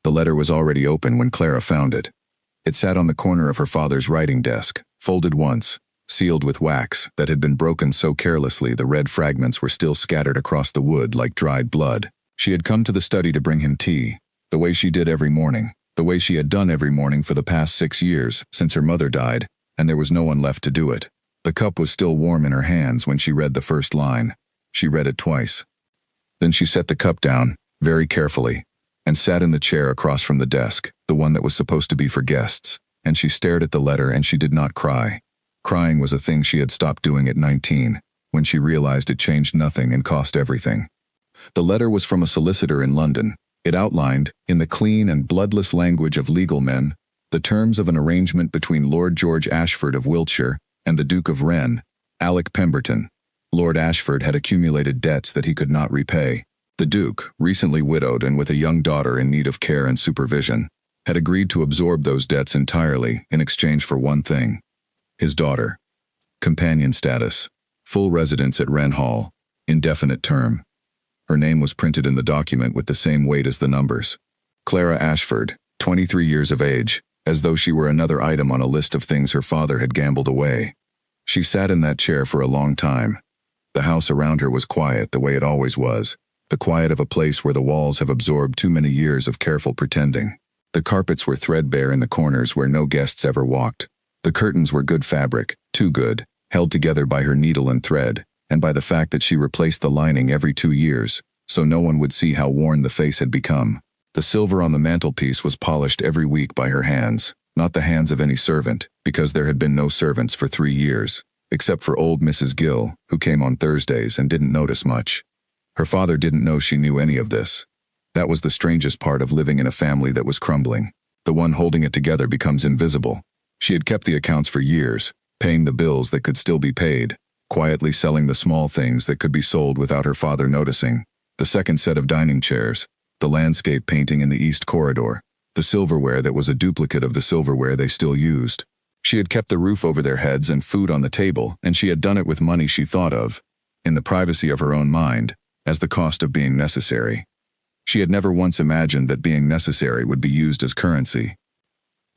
The letter was already open when Clara found it. It sat on the corner of her father's writing desk, folded once, sealed with wax that had been broken so carelessly the red fragments were still scattered across the wood like dried blood. She had come to the study to bring him tea, the way she did every morning, the way she had done every morning for the past 6 years, since her mother died, and there was no one left to do it. The cup was still warm in her hands when she read the first line. She read it twice. Then she set the cup down, very carefully, and sat in the chair across from the desk, the one that was supposed to be for guests, and she stared at the letter and she did not cry. Crying was a thing she had stopped doing at 19, when she realized it changed nothing and cost everything. The letter was from a solicitor in London. It outlined, in the clean and bloodless language of legal men, the terms of an arrangement between Lord George Ashford of Wiltshire and the Duke of Wren, Alec Pemberton. Lord Ashford had accumulated debts that he could not repay. The Duke, recently widowed and with a young daughter in need of care and supervision, had agreed to absorb those debts entirely in exchange for one thing: his daughter. Companion status. Full residence at Wren Hall. Indefinite term. Her name was printed in the document with the same weight as the numbers. Clara Ashford, 23 years of age, as though she were another item on a list of things her father had gambled away. She sat in that chair for a long time. The house around her was quiet the way it always was, the quiet of a place where the walls have absorbed too many years of careful pretending. The carpets were threadbare in the corners where no guests ever walked. The curtains were good fabric, too good, held together by her needle and thread, and by the fact that she replaced the lining every 2 years, so no one would see how worn the face had become. The silver on the mantelpiece was polished every week by her hands, not the hands of any servant, because there had been no servants for 3 years, except for old Mrs. Gill, who came on Thursdays and didn't notice much. Her father didn't know she knew any of this. That was the strangest part of living in a family that was crumbling. The one holding it together becomes invisible. She had kept the accounts for years, paying the bills that could still be paid, quietly selling the small things that could be sold without her father noticing. The second set of dining chairs, the landscape painting in the east corridor, the silverware that was a duplicate of the silverware they still used. She had kept the roof over their heads and food on the table, and she had done it with money she thought of, in the privacy of her own mind, as the cost of being necessary. She had never once imagined that being necessary would be used as currency.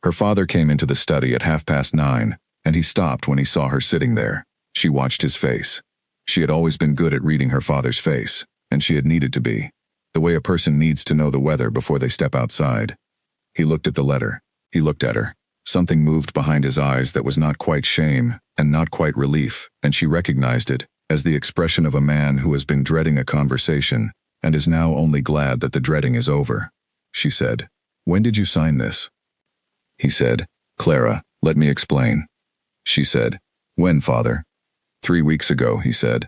Her father came into the study at 9:30, and he stopped when he saw her sitting there. She watched his face. She had always been good at reading her father's face, and she had needed to be, the way a person needs to know the weather before they step outside. He looked at the letter. He looked at her. Something moved behind his eyes that was not quite shame and not quite relief, and she recognized it as the expression of a man who has been dreading a conversation and is now only glad that the dreading is over. She said, "When did you sign this?" He said, "Clara, let me explain." She said, "When, father?" 3 weeks ago, he said.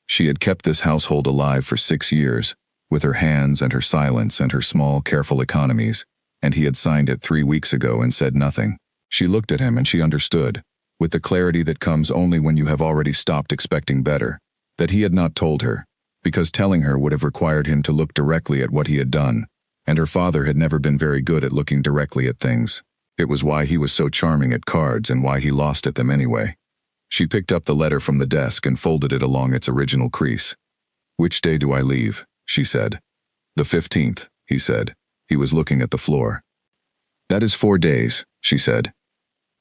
She had kept this household alive for 6 years, with her hands and her silence and her small, careful economies, and he had signed it 3 weeks ago and said nothing. She looked at him and she understood, with the clarity that comes only when you have already stopped expecting better, that he had not told her, because telling her would have required him to look directly at what he had done, and her father had never been very good at looking directly at things. It was why he was so charming at cards and why he lost at them anyway. She picked up the letter from the desk and folded it along its original crease. "Which day do I leave?" she said. "The 15th, he said. He was looking at the floor. "That is 4 days, she said.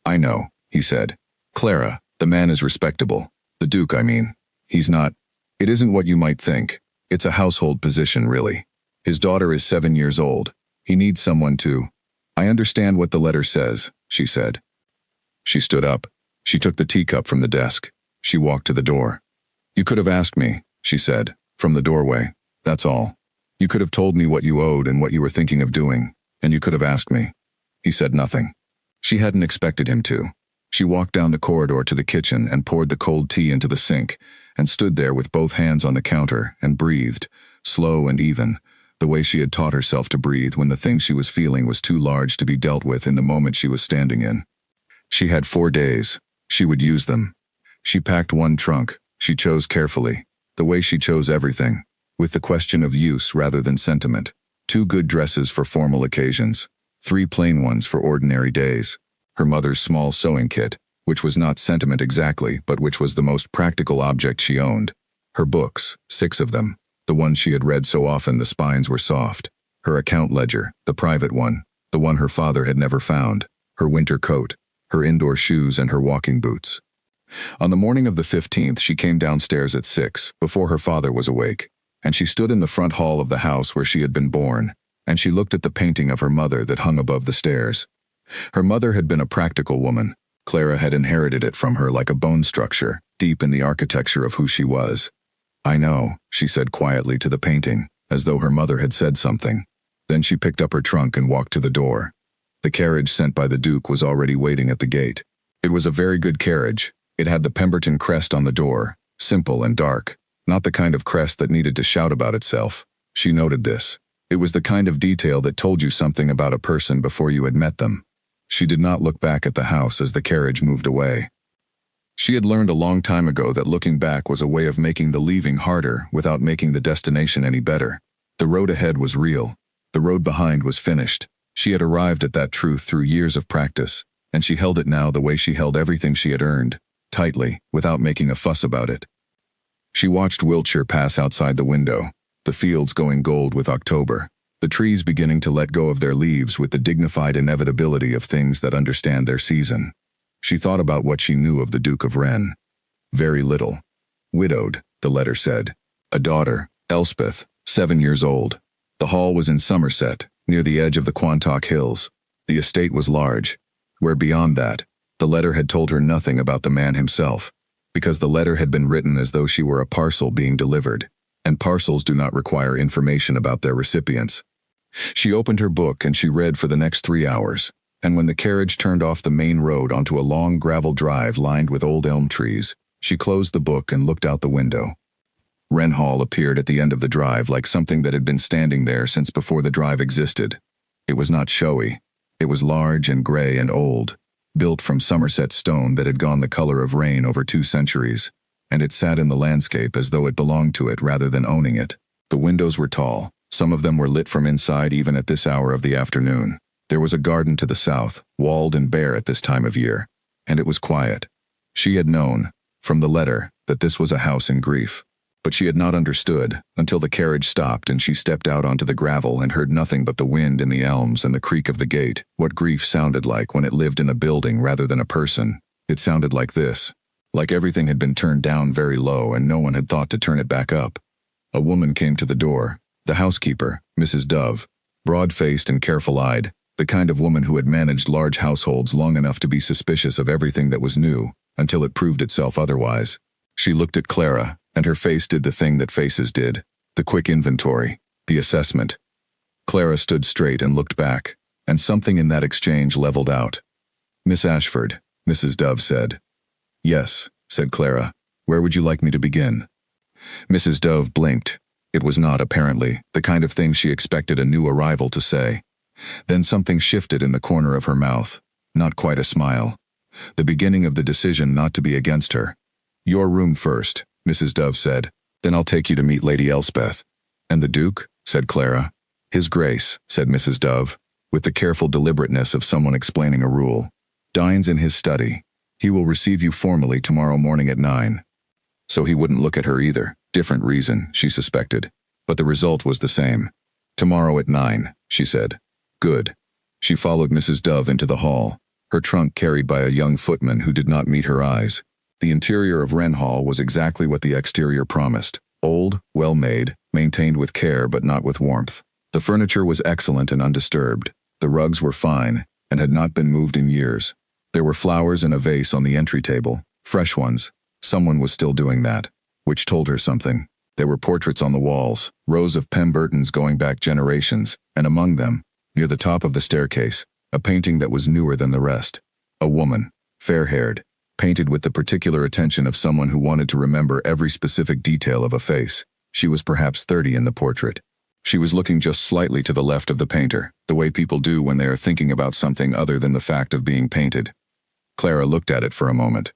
"I know," he said. "Clara, the man is respectable. The Duke, I mean. He's not. It isn't what you might think. It's a household position, really. His daughter is 7 years old. He needs someone to—" "I understand what the letter says," she said. She stood up. She took the teacup from the desk. She walked to the door. "You could have asked me," she said, from the doorway. "That's all. You could have told me what you owed and what you were thinking of doing, and you could have asked me." He said nothing. She hadn't expected him to. She walked down the corridor to the kitchen and poured the cold tea into the sink, and stood there with both hands on the counter and breathed, slow and even, the way she had taught herself to breathe when the thing she was feeling was too large to be dealt with in the moment she was standing in. She had 4 days. She would use them. She packed one trunk. She chose carefully, the way she chose everything, with the question of use rather than sentiment. 2 good dresses for formal occasions, 3 plain ones for ordinary days. Her mother's small sewing kit, which was not sentiment exactly, but which was the most practical object she owned. Her books, 6 of them, the ones she had read so often the spines were soft. Her account ledger, the private one, the one her father had never found, her winter coat, her indoor shoes and her walking boots. On the morning of the 15th, she came downstairs at 6, before her father was awake, and she stood in the front hall of the house where she had been born, and she looked at the painting of her mother that hung above the stairs. Her mother had been a practical woman. Clara had inherited it from her like a bone structure, deep in the architecture of who she was. "I know," she said quietly to the painting, as though her mother had said something. Then she picked up her trunk and walked to the door. The carriage sent by the Duke was already waiting at the gate. It was a very good carriage. It had the Pemberton crest on the door, simple and dark, not the kind of crest that needed to shout about itself. She noted this. It was the kind of detail that told you something about a person before you had met them. She did not look back at the house as the carriage moved away. She had learned a long time ago that looking back was a way of making the leaving harder without making the destination any better. The road ahead was real. The road behind was finished. She had arrived at that truth through years of practice, and she held it now the way she held everything she had earned, tightly, without making a fuss about it. She watched Wiltshire pass outside the window, the fields going gold with October, the trees beginning to let go of their leaves with the dignified inevitability of things that understand their season. She thought about what she knew of the Duke of Wren. Very little. Widowed, the letter said. A daughter, Elspeth, 7 years old. The hall was in Somerset, near the edge of the Quantock Hills. The estate was large. Where beyond that, the letter had told her nothing about the man himself, because the letter had been written as though she were a parcel being delivered, and parcels do not require information about their recipients. She opened her book and she read for the next 3 hours, and when the carriage turned off the main road onto a long gravel drive lined with old elm trees, she closed the book and looked out the window. Wren Hall appeared at the end of the drive like something that had been standing there since before the drive existed. It was not showy. It was large and gray and old, built from Somerset stone that had gone the color of rain over 2 centuries, and it sat in the landscape as though it belonged to it rather than owning it. The windows were tall. Some of them were lit from inside even at this hour of the afternoon. There was a garden to the south, walled and bare at this time of year, and it was quiet. She had known, from the letter, that this was a house in grief. But she had not understood, until the carriage stopped and she stepped out onto the gravel and heard nothing but the wind in the elms and the creak of the gate, what grief sounded like when it lived in a building rather than a person. It sounded like this. Like everything had been turned down very low and no one had thought to turn it back up. A woman came to the door. The housekeeper, Mrs. Dove, broad-faced and careful-eyed, the kind of woman who had managed large households long enough to be suspicious of everything that was new, until it proved itself otherwise. She looked at Clara, and her face did the thing that faces did, the quick inventory, the assessment. Clara stood straight and looked back, and something in that exchange leveled out. "Miss Ashford," Mrs. Dove said. "Yes," said Clara. "Where would you like me to begin?" Mrs. Dove blinked. It was not, apparently, the kind of thing she expected a new arrival to say. Then something shifted in the corner of her mouth, not quite a smile. The beginning of the decision not to be against her. "Your room first," Mrs. Dove said. "Then I'll take you to meet Lady Elspeth." "And the Duke?" said Clara. "His Grace," said Mrs. Dove, with the careful deliberateness of someone explaining a rule, "dines in his study. He will receive you formally tomorrow morning at 9. So he wouldn't look at her either. Different reason, she suspected. But the result was the same. "Tomorrow at 9, she said. "Good." She followed Mrs. Dove into the hall, her trunk carried by a young footman who did not meet her eyes. The interior of Wren Hall was exactly what the exterior promised. Old, well-made, maintained with care but not with warmth. The furniture was excellent and undisturbed. The rugs were fine, and had not been moved in years. There were flowers in a vase on the entry table, fresh ones. Someone was still doing that, which told her something. There were portraits on the walls, rows of Pembertons going back generations, and among them, near the top of the staircase, a painting that was newer than the rest. A woman, fair-haired, painted with the particular attention of someone who wanted to remember every specific detail of a face. She was perhaps 30 in the portrait. She was looking just slightly to the left of the painter, the way people do when they are thinking about something other than the fact of being painted. Clara looked at it for a moment.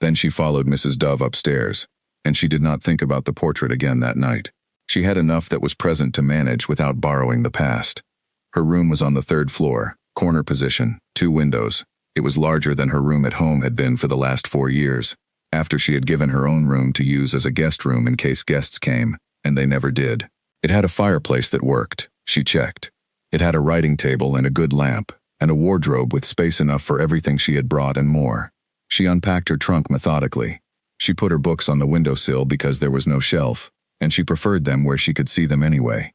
Then she followed Mrs. Dove upstairs, and she did not think about the portrait again that night. She had enough that was present to manage without borrowing the past. Her room was on the 3rd floor, corner position, 2 windows. It was larger than her room at home had been for the last 4 years, after she had given her own room to use as a guest room in case guests came, and they never did. It had a fireplace that worked, she checked. It had a writing table and a good lamp, and a wardrobe with space enough for everything she had brought and more. She unpacked her trunk methodically. She put her books on the windowsill because there was no shelf, and she preferred them where she could see them anyway.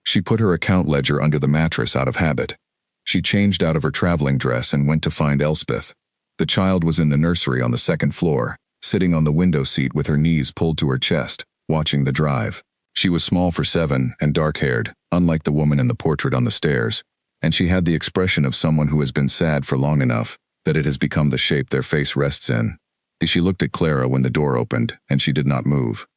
She put her account ledger under the mattress out of habit. She changed out of her traveling dress and went to find Elspeth. The child was in the nursery on the second floor, sitting on the window seat with her knees pulled to her chest, watching the drive. She was small for 7 and dark-haired, unlike the woman in the portrait on the stairs, and she had the expression of someone who has been sad for long enough that it has become the shape their face rests in. She looked at Clara when the door opened, and she did not move.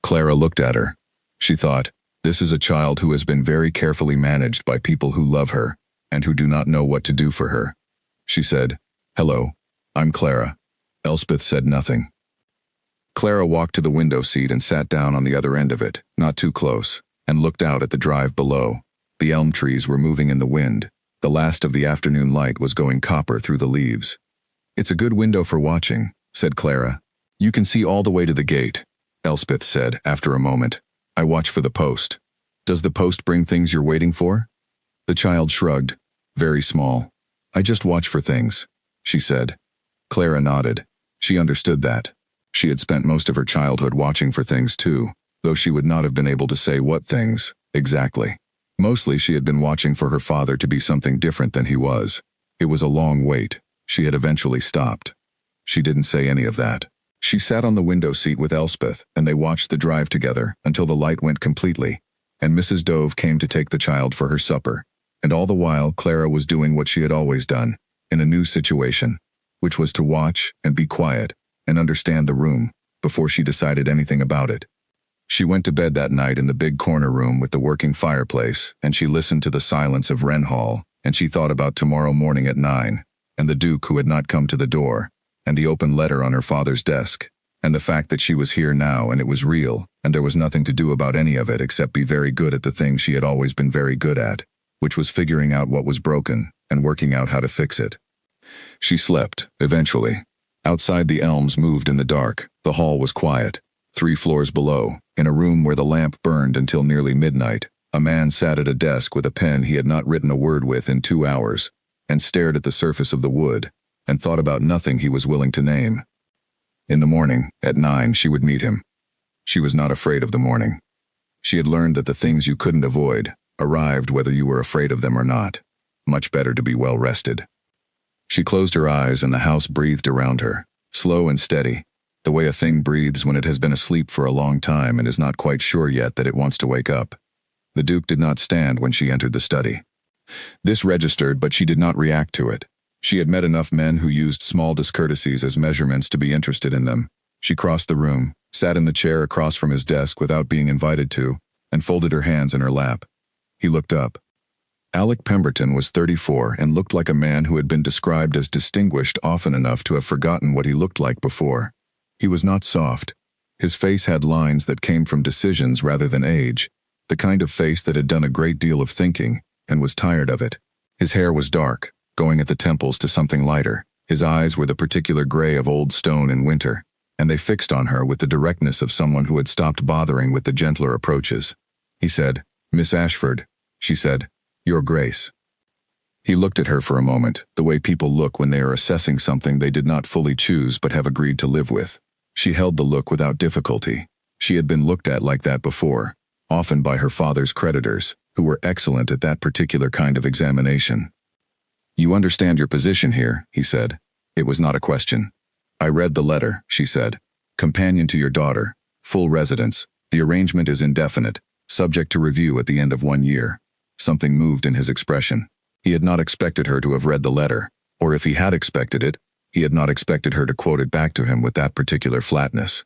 Clara looked at her. She thought, this is a child who has been very carefully managed by people who love her and who do not know what to do for her. She said, "Hello, I'm Clara." Elspeth said nothing. Clara walked to the window seat and sat down on the other end of it, not too close, and looked out at the drive below. The elm trees were moving in the wind. The last of the afternoon light was going copper through the leaves. "It's a good window for watching," said Clara. "You can see all the way to the gate," Elspeth said after a moment. "I watch for the post." "Does the post bring things you're waiting for?" The child shrugged. "Very small. I just watch for things," she said. Clara nodded. She understood that. She had spent most of her childhood watching for things too, though she would not have been able to say what things, exactly. Mostly she had been watching for her father to be something different than he was. It was a long wait. She had eventually stopped. She didn't say any of that. She sat on the window seat with Elspeth, and they watched the drive together until the light went completely, and Mrs. Dove came to take the child for her supper. And all the while Clara was doing what she had always done, in a new situation, which was to watch and be quiet and understand the room before she decided anything about it. She went to bed that night in the big corner room with the working fireplace, and she listened to the silence of Wren Hall, and she thought about tomorrow morning at 9, and the Duke who had not come to the door, and the open letter on her father's desk, and the fact that she was here now and it was real, and there was nothing to do about any of it except be very good at the thing she had always been very good at, which was figuring out what was broken and working out how to fix it. She slept, eventually. Outside the elms moved in the dark. The hall was quiet. 3 floors below, in a room where the lamp burned until nearly midnight, a man sat at a desk with a pen he had not written a word with in 2 hours, and stared at the surface of the wood, and thought about nothing he was willing to name. In the morning, at 9, she would meet him. She was not afraid of the morning. She had learned that the things you couldn't avoid arrived whether you were afraid of them or not. Much better to be well rested. She closed her eyes and the house breathed around her, slow and steady, the way a thing breathes when it has been asleep for a long time and is not quite sure yet that it wants to wake up. The Duke did not stand when she entered the study. This registered, but she did not react to it. She had met enough men who used small discourtesies as measurements to be interested in them. She crossed the room, sat in the chair across from his desk without being invited to, and folded her hands in her lap. He looked up. Alec Pemberton was 34 and looked like a man who had been described as distinguished often enough to have forgotten what he looked like before. He was not soft. His face had lines that came from decisions rather than age, the kind of face that had done a great deal of thinking and was tired of it. His hair was dark, going at the temples to something lighter. His eyes were the particular gray of old stone in winter, and they fixed on her with the directness of someone who had stopped bothering with the gentler approaches. He said, "Miss Ashford," she said, "Your Grace." He looked at her for a moment, the way people look when they are assessing something they did not fully choose but have agreed to live with. She held the look without difficulty. She had been looked at like that before, often by her father's creditors, who were excellent at that particular kind of examination. "You understand your position here," he said. It was not a question. "I read the letter," she said. "Companion to your daughter, full residence. The arrangement is indefinite, subject to review at the end of 1 year. Something moved in his expression. He had not expected her to have read the letter, or if he had expected it, he had not expected her to quote it back to him with that particular flatness.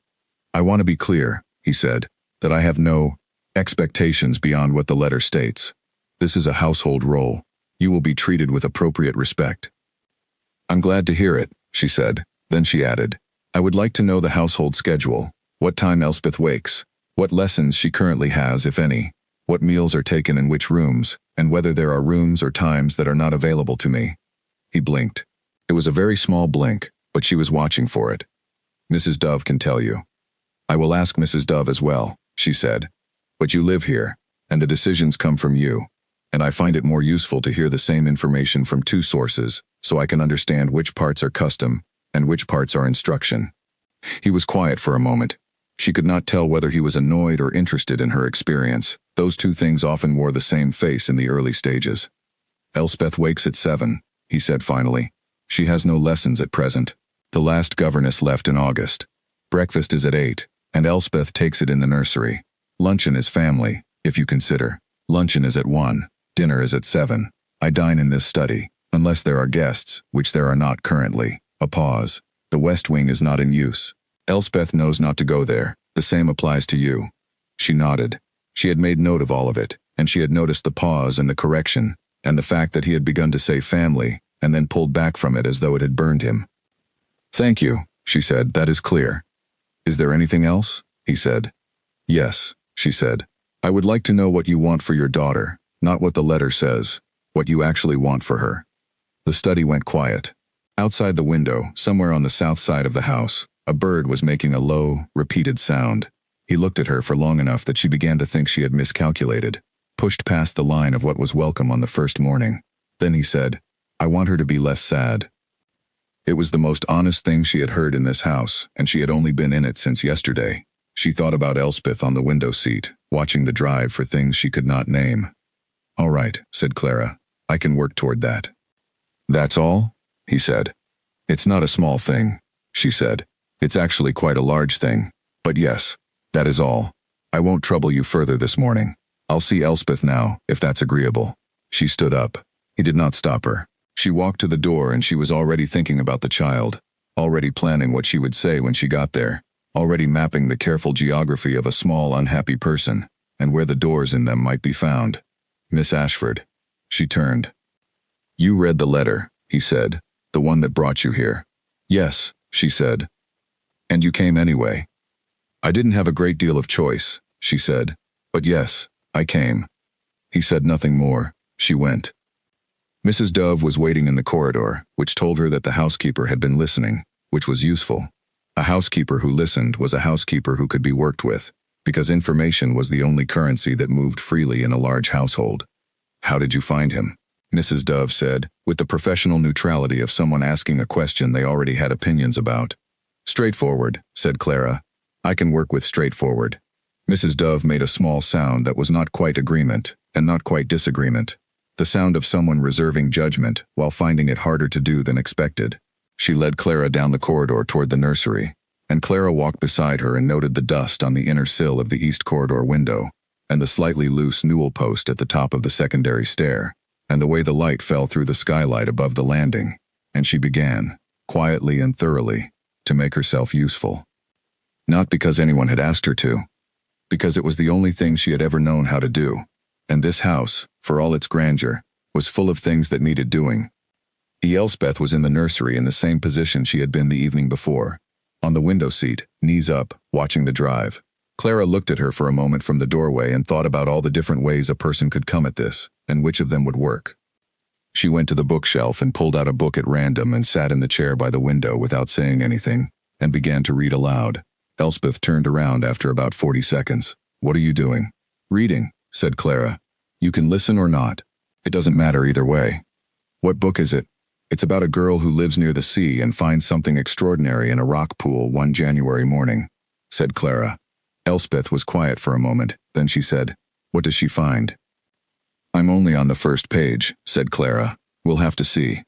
"I want to be clear," he said, "that I have no expectations beyond what the letter states. This is a household role. You will be treated with appropriate respect." "I'm glad to hear it," she said. Then she added, "I would like to know the household schedule, what time Elspeth wakes, what lessons she currently has, if any, what meals are taken in which rooms, and whether there are rooms or times that are not available to me." He blinked. It was a very small blink, but she was watching for it. "Mrs. Dove can tell you." "I will ask Mrs. Dove as well," she said. "But you live here, and the decisions come from you, and I find it more useful to hear the same information from two sources, so I can understand which parts are custom and which parts are instruction. He was quiet for a moment. She could not tell whether he was annoyed or interested in her experience. Those two things often wore the same face in the early stages. Elspeth wakes at 7, he said finally. She has no lessons at present. The last governess left in August. Breakfast is at 8, and Elspeth takes it in the nursery. Luncheon is family, if you consider. Luncheon is at 1, dinner is at 7. I dine in this study, unless there are guests, which there are not currently. A pause. The West Wing is not in use. Elspeth knows not to go there. The same applies to you. She nodded. She had made note of all of it, and she had noticed the pause and the correction, and the fact that he had begun to say family, and then pulled back from it as though it had burned him. Thank you, she said, that is clear. Is there anything else? He said. Yes, she said. I would like to know what you want for your daughter, not what the letter says, what you actually want for her. The study went quiet. Outside the window, somewhere on the south side of the house, a bird was making a low, repeated sound. He looked at her for long enough that she began to think she had miscalculated, pushed past the line of what was welcome on the first morning. Then he said, I want her to be less sad. It was the most honest thing she had heard in this house, and she had only been in it since yesterday. She thought about Elspeth on the window seat, watching the drive for things she could not name. All right, said Clara. I can work toward that. That's all? He said. It's not a small thing, she said. It's actually quite a large thing. But yes, that is all. I won't trouble you further this morning. I'll see Elspeth now, if that's agreeable. She stood up. He did not stop her. She walked to the door and she was already thinking about the child, already planning what she would say when she got there, already mapping the careful geography of a small, unhappy person, and where the doors in them might be found. Miss Ashford. She turned. You read the letter, he said, the one that brought you here. Yes, she said. And you came anyway. I didn't have a great deal of choice, she said, but yes, I came. He said nothing more. She went. Mrs. Dove was waiting in the corridor, which told her that the housekeeper had been listening, which was useful. A housekeeper who listened was a housekeeper who could be worked with, because information was the only currency that moved freely in a large household. How did you find him? Mrs. Dove said, with the professional neutrality of someone asking a question they already had opinions about. Straightforward, said Clara. I can work with straightforward. Mrs. Dove made a small sound that was not quite agreement, and not quite disagreement. The sound of someone reserving judgment while finding it harder to do than expected. She led Clara down the corridor toward the nursery, and Clara walked beside her and noted the dust on the inner sill of the east corridor window, and the slightly loose newel post at the top of the secondary stair, and the way the light fell through the skylight above the landing, and she began, quietly and thoroughly, to make herself useful. Not because anyone had asked her to, because it was the only thing she had ever known how to do. And this house, for all its grandeur, was full of things that needed doing. Elspeth was in the nursery in the same position she had been the evening before, on the window seat, knees up, watching the drive. Clara looked at her for a moment from the doorway and thought about all the different ways a person could come at this, and which of them would work. She went to the bookshelf and pulled out a book at random and sat in the chair by the window without saying anything, and began to read aloud. Elspeth turned around after about 40 seconds. What are you doing? Reading, said Clara. You can listen or not. It doesn't matter either way. What book is it? It's about a girl who lives near the sea and finds something extraordinary in a rock pool one January morning, said Clara. Elspeth was quiet for a moment, then she said, What does she find? I'm only on the first page, said Clara. We'll have to see.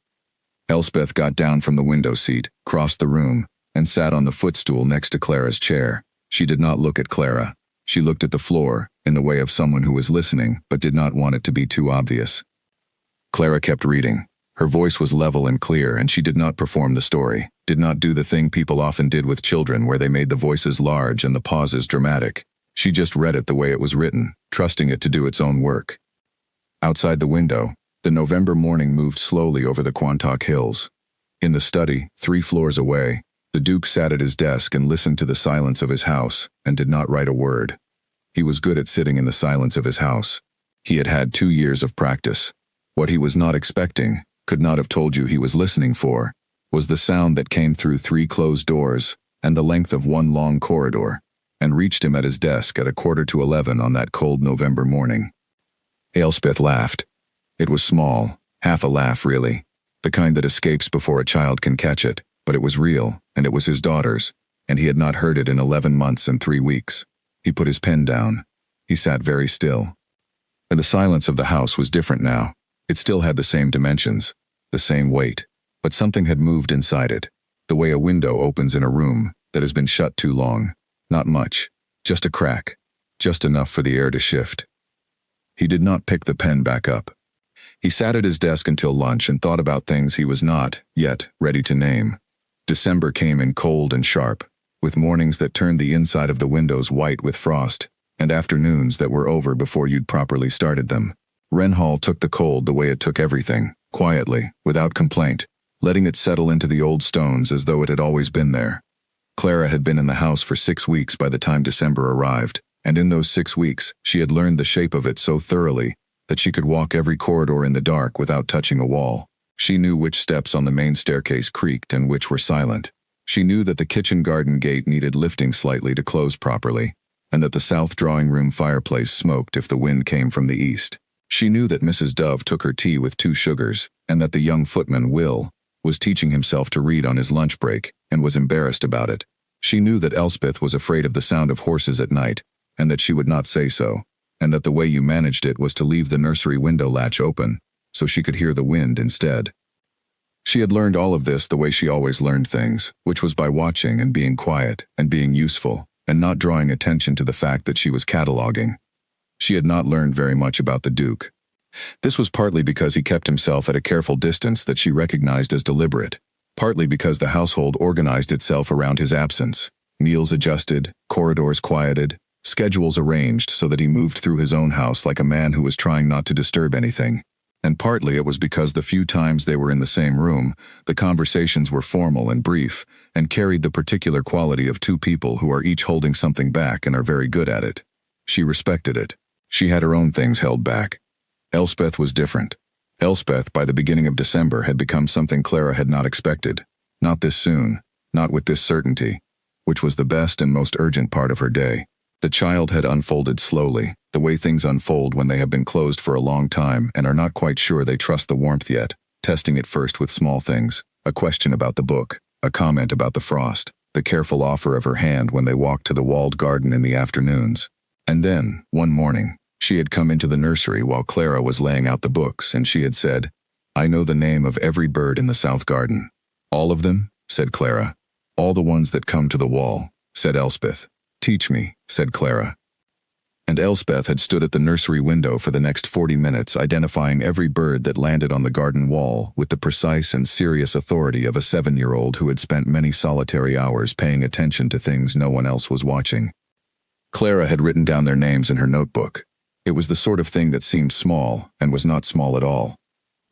Elspeth got down from the window seat, crossed the room, and sat on the footstool next to Clara's chair. She did not look at Clara. She looked at the floor, in the way of someone who was listening, but did not want it to be too obvious. Clara kept reading. Her voice was level and clear, and she did not perform the story, did not do the thing people often did with children where they made the voices large and the pauses dramatic. She just read it the way it was written, trusting it to do its own work. Outside the window, the November morning moved slowly over the Quantock Hills. In the study, 3 floors away, the Duke sat at his desk and listened to the silence of his house, and did not write a word. He was good at sitting in the silence of his house. He had had 2 years of practice. What he was not expecting, could not have told you he was listening for, was the sound that came through 3 closed doors, and the length of one long corridor, and reached him at his desk at 11:15 on that cold November morning. Elspeth laughed. It was small, half a laugh really, the kind that escapes before a child can catch it, but it was real, and it was his daughter's, and he had not heard it in 11 months and 3 weeks. He put his pen down. He sat very still. And the silence of the house was different now. It still had the same dimensions, the same weight, but something had moved inside it, the way a window opens in a room that has been shut too long. Not much, just a crack, just enough for the air to shift. He did not pick the pen back up. He sat at his desk until lunch and thought about things he was not, yet, ready to name. December came in cold and sharp, with mornings that turned the inside of the windows white with frost, and afternoons that were over before you'd properly started them. Wrenhall took the cold the way it took everything, quietly, without complaint, letting it settle into the old stones as though it had always been there. Clara had been in the house for 6 weeks by the time December arrived, and in those 6 weeks she had learned the shape of it so thoroughly that she could walk every corridor in the dark without touching a wall. She knew which steps on the main staircase creaked and which were silent. She knew that the kitchen garden gate needed lifting slightly to close properly, and that the south drawing room fireplace smoked if the wind came from the east. She knew that Mrs. Dove took her tea with 2 sugars, and that the young footman, Will, was teaching himself to read on his lunch break, and was embarrassed about it. She knew that Elspeth was afraid of the sound of horses at night, and that she would not say so, and that the way you managed it was to leave the nursery window latch open, so she could hear the wind instead. She had learned all of this the way she always learned things, which was by watching and being quiet and being useful, and not drawing attention to the fact that she was cataloging. She had not learned very much about the Duke. This was partly because he kept himself at a careful distance that she recognized as deliberate, partly because the household organized itself around his absence. Meals adjusted, corridors quieted, schedules arranged so that he moved through his own house like a man who was trying not to disturb anything. And partly it was because the few times they were in the same room, the conversations were formal and brief, and carried the particular quality of 2 people who are each holding something back and are very good at it. She respected it. She had her own things held back. Elspeth was different. Elspeth, by the beginning of December, had become something Clara had not expected. Not this soon, not with this certainty, which was the best and most urgent part of her day. The child had unfolded slowly, the way things unfold when they have been closed for a long time and are not quite sure they trust the warmth yet, testing it first with small things, a question about the book, a comment about the frost, the careful offer of her hand when they walked to the walled garden in the afternoons. And then, one morning, she had come into the nursery while Clara was laying out the books, and she had said, "I know the name of every bird in the south garden." "All of them?" said Clara. "All the ones that come to the wall," said Elspeth. "Teach me," said Clara. And Elspeth had stood at the nursery window for the next 40 minutes identifying every bird that landed on the garden wall with the precise and serious authority of a 7-year-old who had spent many solitary hours paying attention to things no one else was watching. Clara had written down their names in her notebook. It was the sort of thing that seemed small, and was not small at all.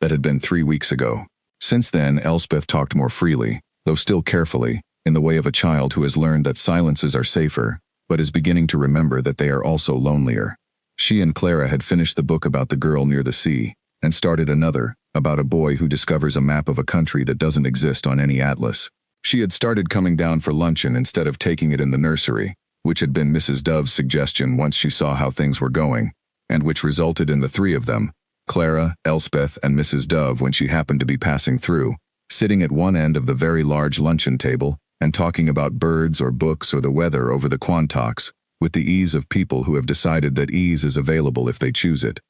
That had been 3 weeks ago. Since then, Elspeth talked more freely, though still carefully, in the way of a child who has learned that silences are safer, but is beginning to remember that they are also lonelier. She and Clara had finished the book about the girl near the sea, and started another, about a boy who discovers a map of a country that doesn't exist on any atlas. She had started coming down for luncheon instead of taking it in the nursery, which had been Mrs. Dove's suggestion once she saw how things were going, and which resulted in the 3 of them, Clara, Elspeth, and Mrs. Dove, when she happened to be passing through, sitting at one end of the very large luncheon table and talking about birds or books or the weather over the Quantocks, with the ease of people who have decided that ease is available if they choose it.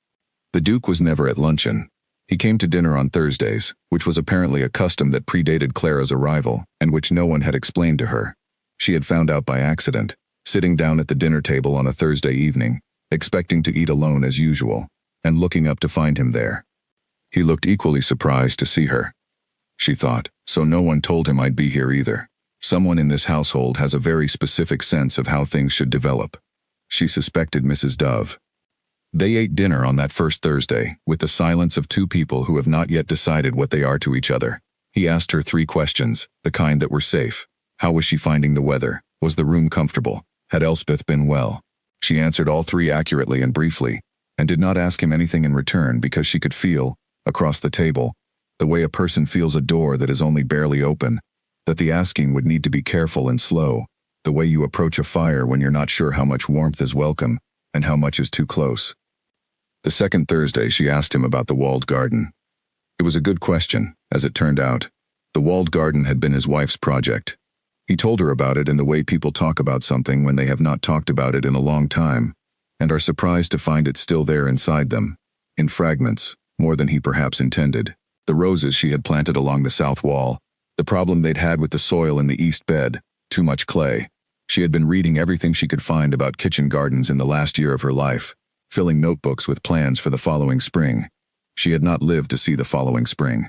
The Duke was never at luncheon. He came to dinner on Thursdays, which was apparently a custom that predated Clara's arrival, and which no one had explained to her. She had found out by accident, sitting down at the dinner table on a Thursday evening, expecting to eat alone as usual, and looking up to find him there. He looked equally surprised to see her. She thought, so no one told him I'd be here either. Someone in this household has a very specific sense of how things should develop. She suspected Mrs. Dove. They ate dinner on that first Thursday, with the silence of 2 people who have not yet decided what they are to each other. He asked her 3 questions, the kind that were safe. How was she finding the weather? Was the room comfortable? Had Elspeth been well? She answered all 3 accurately and briefly, and did not ask him anything in return because she could feel, across the table, the way a person feels a door that is only barely open, that the asking would need to be careful and slow, the way you approach a fire when you're not sure how much warmth is welcome and how much is too close. The second Thursday, she asked him about the walled garden. It was a good question, as it turned out. The walled garden had been his wife's project. He told her about it in the way people talk about something when they have not talked about it in a long time, and are surprised to find it still there inside them, in fragments, more than he perhaps intended. The roses she had planted along the south wall, the problem they'd had with the soil in the east bed, too much clay. She had been reading everything she could find about kitchen gardens in the last year of her life, filling notebooks with plans for the following spring. She had not lived to see the following spring.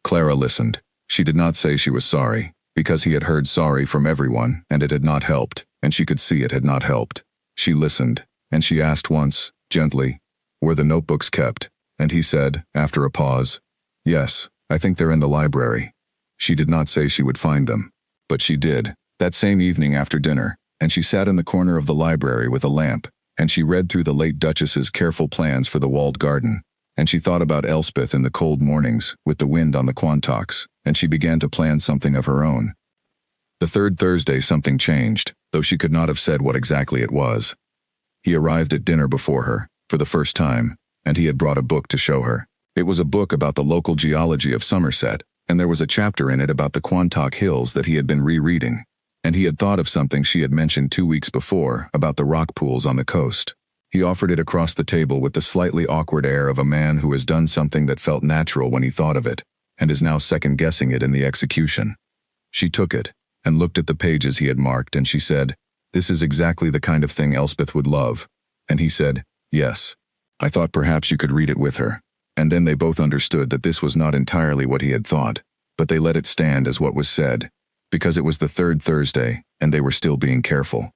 Clara listened. She did not say she was sorry, because he had heard sorry from everyone, and it had not helped, and she could see it had not helped. She listened, and she asked once, gently, were the notebooks kept? And he said, after a pause, yes, I think they're in the library. She did not say she would find them, but she did, that same evening after dinner, and she sat in the corner of the library with a lamp, and she read through the late Duchess's careful plans for the walled garden, and she thought about Elspeth in the cold mornings, with the wind on the Quantocks, and she began to plan something of her own. The third Thursday something changed, though she could not have said what exactly it was. He arrived at dinner before her, for the first time, and he had brought a book to show her. It was a book about the local geology of Somerset, and there was a chapter in it about the Quantock Hills that he had been rereading, and he had thought of something she had mentioned 2 weeks before about the rock pools on the coast. He offered it across the table with the slightly awkward air of a man who has done something that felt natural when he thought of it, and is now second-guessing it in the execution. She took it, and looked at the pages he had marked, and she said, "This is exactly the kind of thing Elspeth would love." And he said, "Yes. I thought perhaps you could read it with her." And then they both understood that this was not entirely what he had thought, but they let it stand as what was said, because it was the third Thursday, and they were still being careful.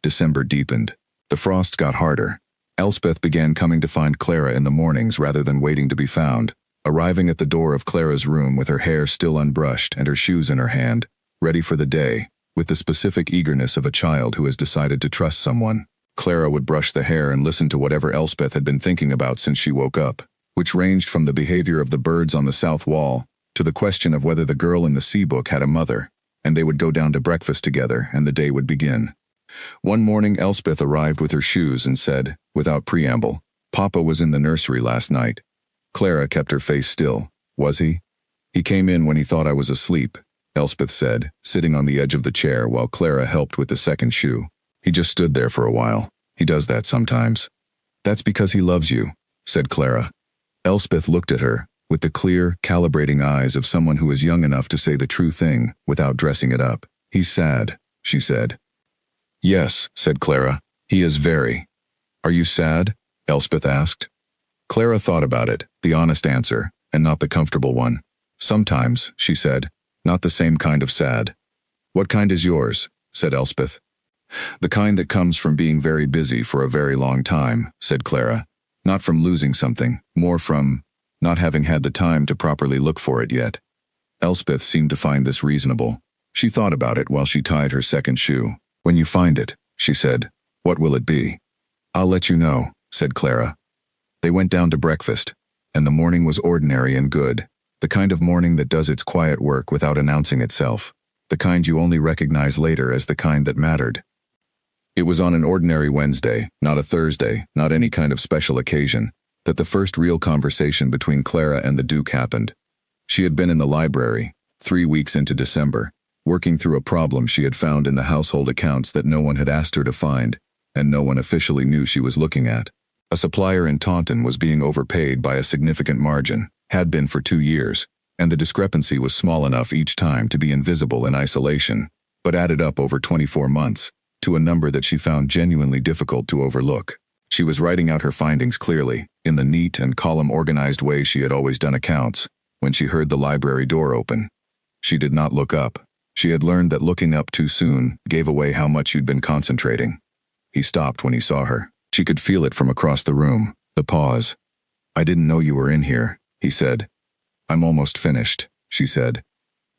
December deepened. The frosts got harder. Elspeth began coming to find Clara in the mornings rather than waiting to be found, arriving at the door of Clara's room with her hair still unbrushed and her shoes in her hand, ready for the day, with the specific eagerness of a child who has decided to trust someone. Clara would brush the hair and listen to whatever Elspeth had been thinking about since she woke up, which ranged from the behavior of the birds on the south wall to the question of whether the girl in the sea book had a mother, and they would go down to breakfast together and the day would begin. One morning Elspeth arrived with her shoes and said, without preamble, "Papa was in the nursery last night." Clara kept her face still. "Was he?" "He came in when he thought I was asleep," Elspeth said, sitting on the edge of the chair while Clara helped with the second shoe. "He just stood there for a while. He does that sometimes." "That's because he loves you," said Clara. Elspeth looked at her, with the clear, calibrating eyes of someone who is young enough to say the true thing without dressing it up. "He's sad," she said. "Yes," said Clara. "He is very." "Are you sad?" Elspeth asked. Clara thought about it, the honest answer, and not the comfortable one. "Sometimes," she said, "not the same kind of sad." "What kind is yours?" said Elspeth. "The kind that comes from being very busy for a very long time," said Clara. "Not from losing something, more from not having had the time to properly look for it yet." Elspeth seemed to find this reasonable. She thought about it while she tied her second shoe. "When you find it," she said, "what will it be?" "I'll let you know," said Clara. They went down to breakfast, and the morning was ordinary and good, the kind of morning that does its quiet work without announcing itself, the kind you only recognize later as the kind that mattered. It was on an ordinary Wednesday, not a Thursday, not any kind of special occasion, that the first real conversation between Clara and the Duke happened. She had been in the library, 3 weeks into December, working through a problem she had found in the household accounts that no one had asked her to find, and no one officially knew she was looking at. A supplier in Taunton was being overpaid by a significant margin, had been for 2 years, and the discrepancy was small enough each time to be invisible in isolation, but added up over 24 months, to a number that she found genuinely difficult to overlook. She was writing out her findings clearly, in the neat and column-organized way she had always done accounts, when she heard the library door open. She did not look up. She had learned that looking up too soon gave away how much she'd been concentrating. He stopped when he saw her. She could feel it from across the room, the pause. "I didn't know you were in here," he said. "I'm almost finished," she said.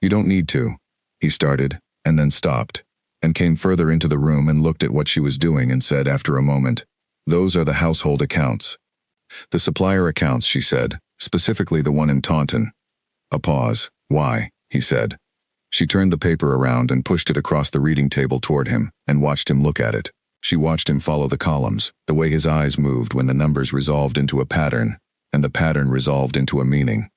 "You don't need to," he started, and then stopped, and came further into the room and looked at what she was doing and said after a moment, "Those are the household accounts." "The supplier accounts," she said, "specifically the one in Taunton." A pause. "Why?" he said. She turned the paper around and pushed it across the reading table toward him, and watched him look at it. She watched him follow the columns, the way his eyes moved when the numbers resolved into a pattern, and the pattern resolved into a meaning.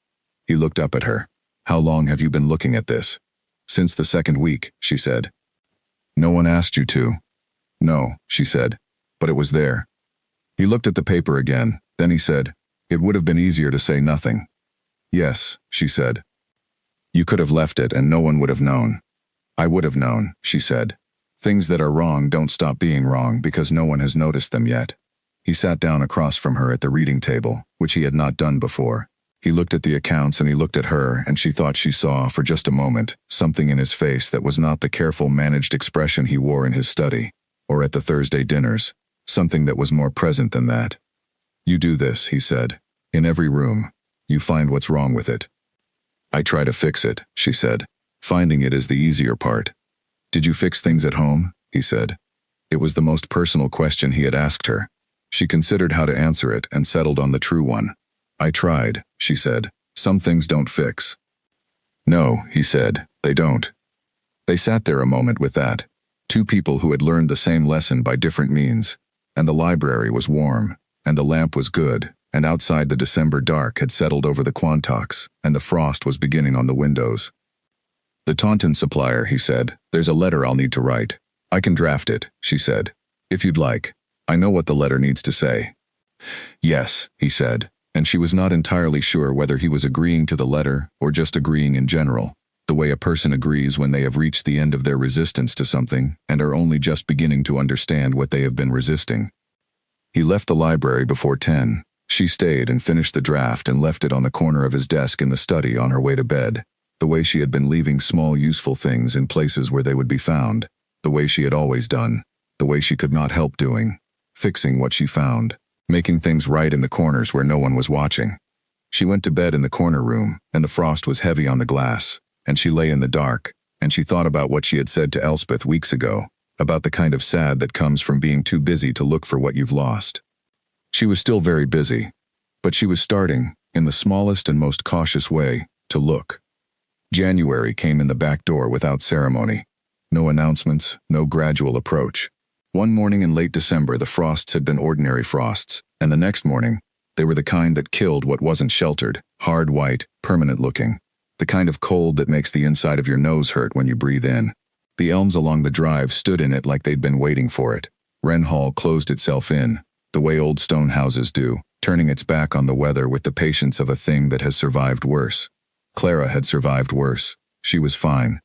He looked up at her. "How long have you been looking at this?" "Since the second week," she said. "No one asked you to?" "No," she said, "but it was there." He looked at the paper again, then he said, "It would have been easier to say nothing." "Yes," she said. "You could have left it and no one would have known." "I would have known," she said. "Things that are wrong don't stop being wrong because no one has noticed them yet." He sat down across from her at the reading table, which he had not done before. He looked at the accounts and he looked at her, and she thought she saw, for just a moment, something in his face that was not the careful, managed expression he wore in his study, or at the Thursday dinners, something that was more present than that. "You do this," he said. "In every room. You find what's wrong with it." "I try to fix it," she said. "Finding it is the easier part." "Did you fix things at home?" he said. It was the most personal question he had asked her. She considered how to answer it and settled on the true one. "I tried," she said. "Some things don't fix." "No," he said, "they don't." They sat there a moment with that. Two people who had learned the same lesson by different means. And the library was warm, and the lamp was good, and outside the December dark had settled over the Quantocks, and the frost was beginning on the windows. "The Taunton supplier," he said. "There's a letter I'll need to write." "I can draft it," she said. "If you'd like. I know what the letter needs to say." "Yes," he said, and she was not entirely sure whether he was agreeing to the letter or just agreeing in general, the way a person agrees when they have reached the end of their resistance to something and are only just beginning to understand what they have been resisting. He left the library before 10. She stayed and finished the draft and left it on the corner of his desk in the study on her way to bed, the way she had been leaving small useful things in places where they would be found, the way she had always done, the way she could not help doing, fixing what she found, making things right in the corners where no one was watching. She went to bed in the corner room, and the frost was heavy on the glass, and she lay in the dark, and she thought about what she had said to Elspeth weeks ago, about the kind of sad that comes from being too busy to look for what you've lost. She was still very busy, but she was starting, in the smallest and most cautious way, to look. January came in the back door without ceremony. No announcements, no gradual approach. One morning in late December the frosts had been ordinary frosts, and the next morning, they were the kind that killed what wasn't sheltered, hard white, permanent looking. The kind of cold that makes the inside of your nose hurt when you breathe in. The elms along the drive stood in it like they'd been waiting for it. Wren Hall closed itself in, the way old stone houses do, turning its back on the weather with the patience of a thing that has survived worse. Clara had survived worse. She was fine.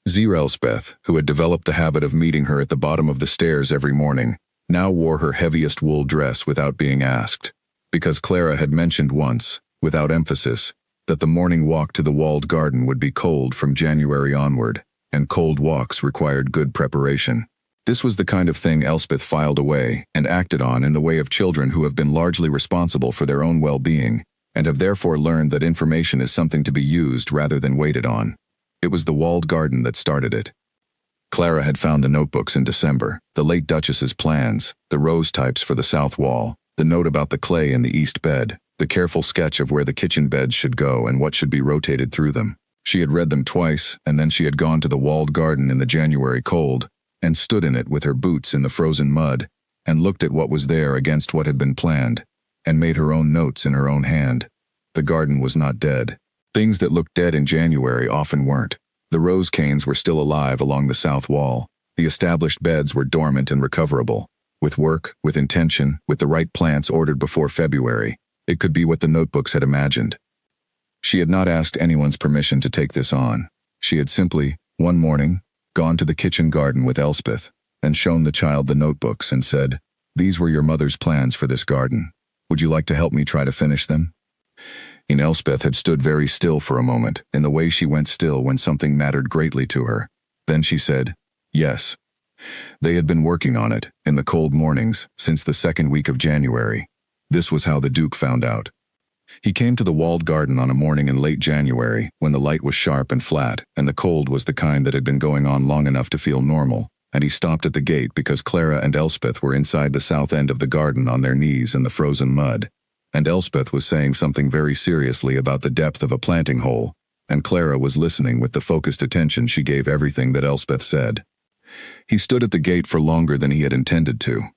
Elspeth, who had developed the habit of meeting her at the bottom of the stairs every morning, now wore her heaviest wool dress without being asked, because Clara had mentioned once, without emphasis, that the morning walk to the walled garden would be cold from January onward, and cold walks required good preparation. This was the kind of thing Elspeth filed away and acted on in the way of children who have been largely responsible for their own well-being, and have therefore learned that information is something to be used rather than waited on. It was the walled garden that started it. Clara had found the notebooks in December, the late Duchess's plans, the rose types for the south wall, the note about the clay in the east bed, the careful sketch of where the kitchen beds should go and what should be rotated through them. She had read them twice, and then she had gone to the walled garden in the January cold, and stood in it with her boots in the frozen mud, and looked at what was there against what had been planned, and made her own notes in her own hand. The garden was not dead. Things that looked dead in January often weren't. The rose canes were still alive along the south wall. The established beds were dormant and recoverable. With work, with intention, with the right plants ordered before February, it could be what the notebooks had imagined. She had not asked anyone's permission to take this on. She had simply, one morning, gone to the kitchen garden with Elspeth, and shown the child the notebooks and said, "These were your mother's plans for this garden. Would you like to help me try to finish them?" Elspeth had stood very still for a moment, in the way she went still when something mattered greatly to her. Then she said, "Yes." They had been working on it, in the cold mornings, since the second week of January. This was how the Duke found out. He came to the walled garden on a morning in late January, when the light was sharp and flat, and the cold was the kind that had been going on long enough to feel normal, and he stopped at the gate because Clara and Elspeth were inside the south end of the garden on their knees in the frozen mud, and Elspeth was saying something very seriously about the depth of a planting hole, and Clara was listening with the focused attention she gave everything that Elspeth said. He stood at the gate for longer than he had intended to.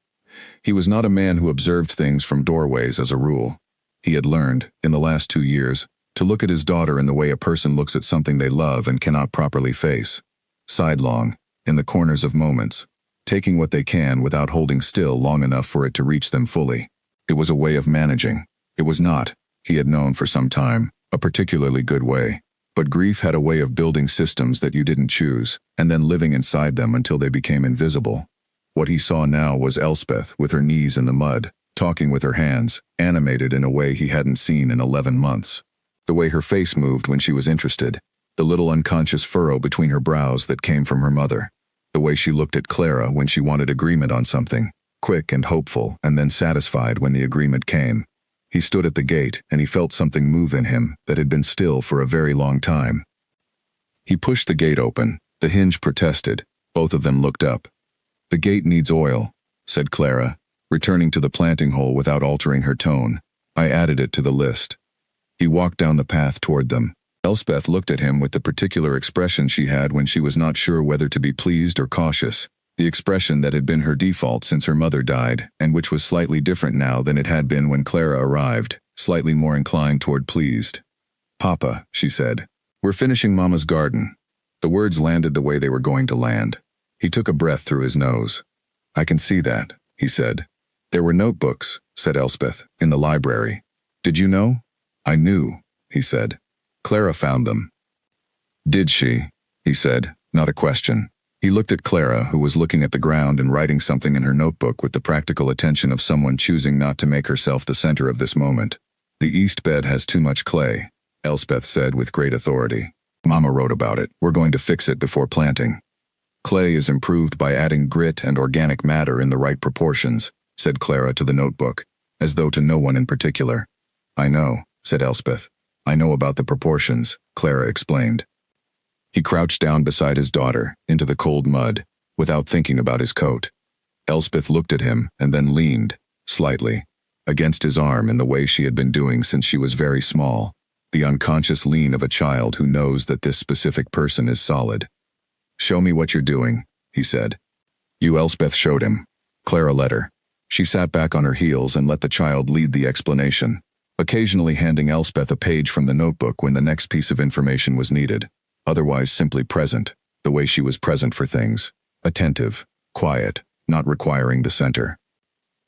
He was not a man who observed things from doorways as a rule. He had learned, in the last 2 years, to look at his daughter in the way a person looks at something they love and cannot properly face. Sidelong, in the corners of moments, taking what they can without holding still long enough for it to reach them fully. It was a way of managing. It was not, he had known for some time, a particularly good way. But grief had a way of building systems that you didn't choose, and then living inside them until they became invisible. What he saw now was Elspeth with her knees in the mud, talking with her hands, animated in a way he hadn't seen in 11 months. The way her face moved when she was interested, the little unconscious furrow between her brows that came from her mother, the way she looked at Clara when she wanted agreement on something, quick and hopeful and then satisfied when the agreement came. He stood at the gate and he felt something move in him that had been still for a very long time. He pushed the gate open. The hinge protested. Both of them looked up. "The gate needs oil," said Clara, returning to the planting hole without altering her tone. "I added it to the list." He walked down the path toward them. Elspeth looked at him with the particular expression she had when she was not sure whether to be pleased or cautious, the expression that had been her default since her mother died, and which was slightly different now than it had been when Clara arrived, slightly more inclined toward pleased. "Papa," she said, "we're finishing Mama's garden." The words landed the way they were going to land. He took a breath through his nose. "I can see that," he said. "There were notebooks," said Elspeth, "in the library. Did you know?" "I knew," he said. "Clara found them." "Did she?" he said, not a question. He looked at Clara, who was looking at the ground and writing something in her notebook with the practical attention of someone choosing not to make herself the center of this moment. "The east bed has too much clay," Elspeth said with great authority. "Mama wrote about it. We're going to fix it before planting. Clay is improved by adding grit and organic matter in the right proportions," said Clara to the notebook, as though to no one in particular. "I know," said Elspeth. "I know about the proportions," Clara explained. He crouched down beside his daughter, into the cold mud, without thinking about his coat. Elspeth looked at him and then leaned, slightly, against his arm in the way she had been doing since she was very small, the unconscious lean of a child who knows that this specific person is solid. "Show me what you're doing," he said. Elspeth showed him. Clara let her. She sat back on her heels and let the child lead the explanation, occasionally handing Elspeth a page from the notebook when the next piece of information was needed. Otherwise simply present, the way she was present for things, attentive, quiet, not requiring the center.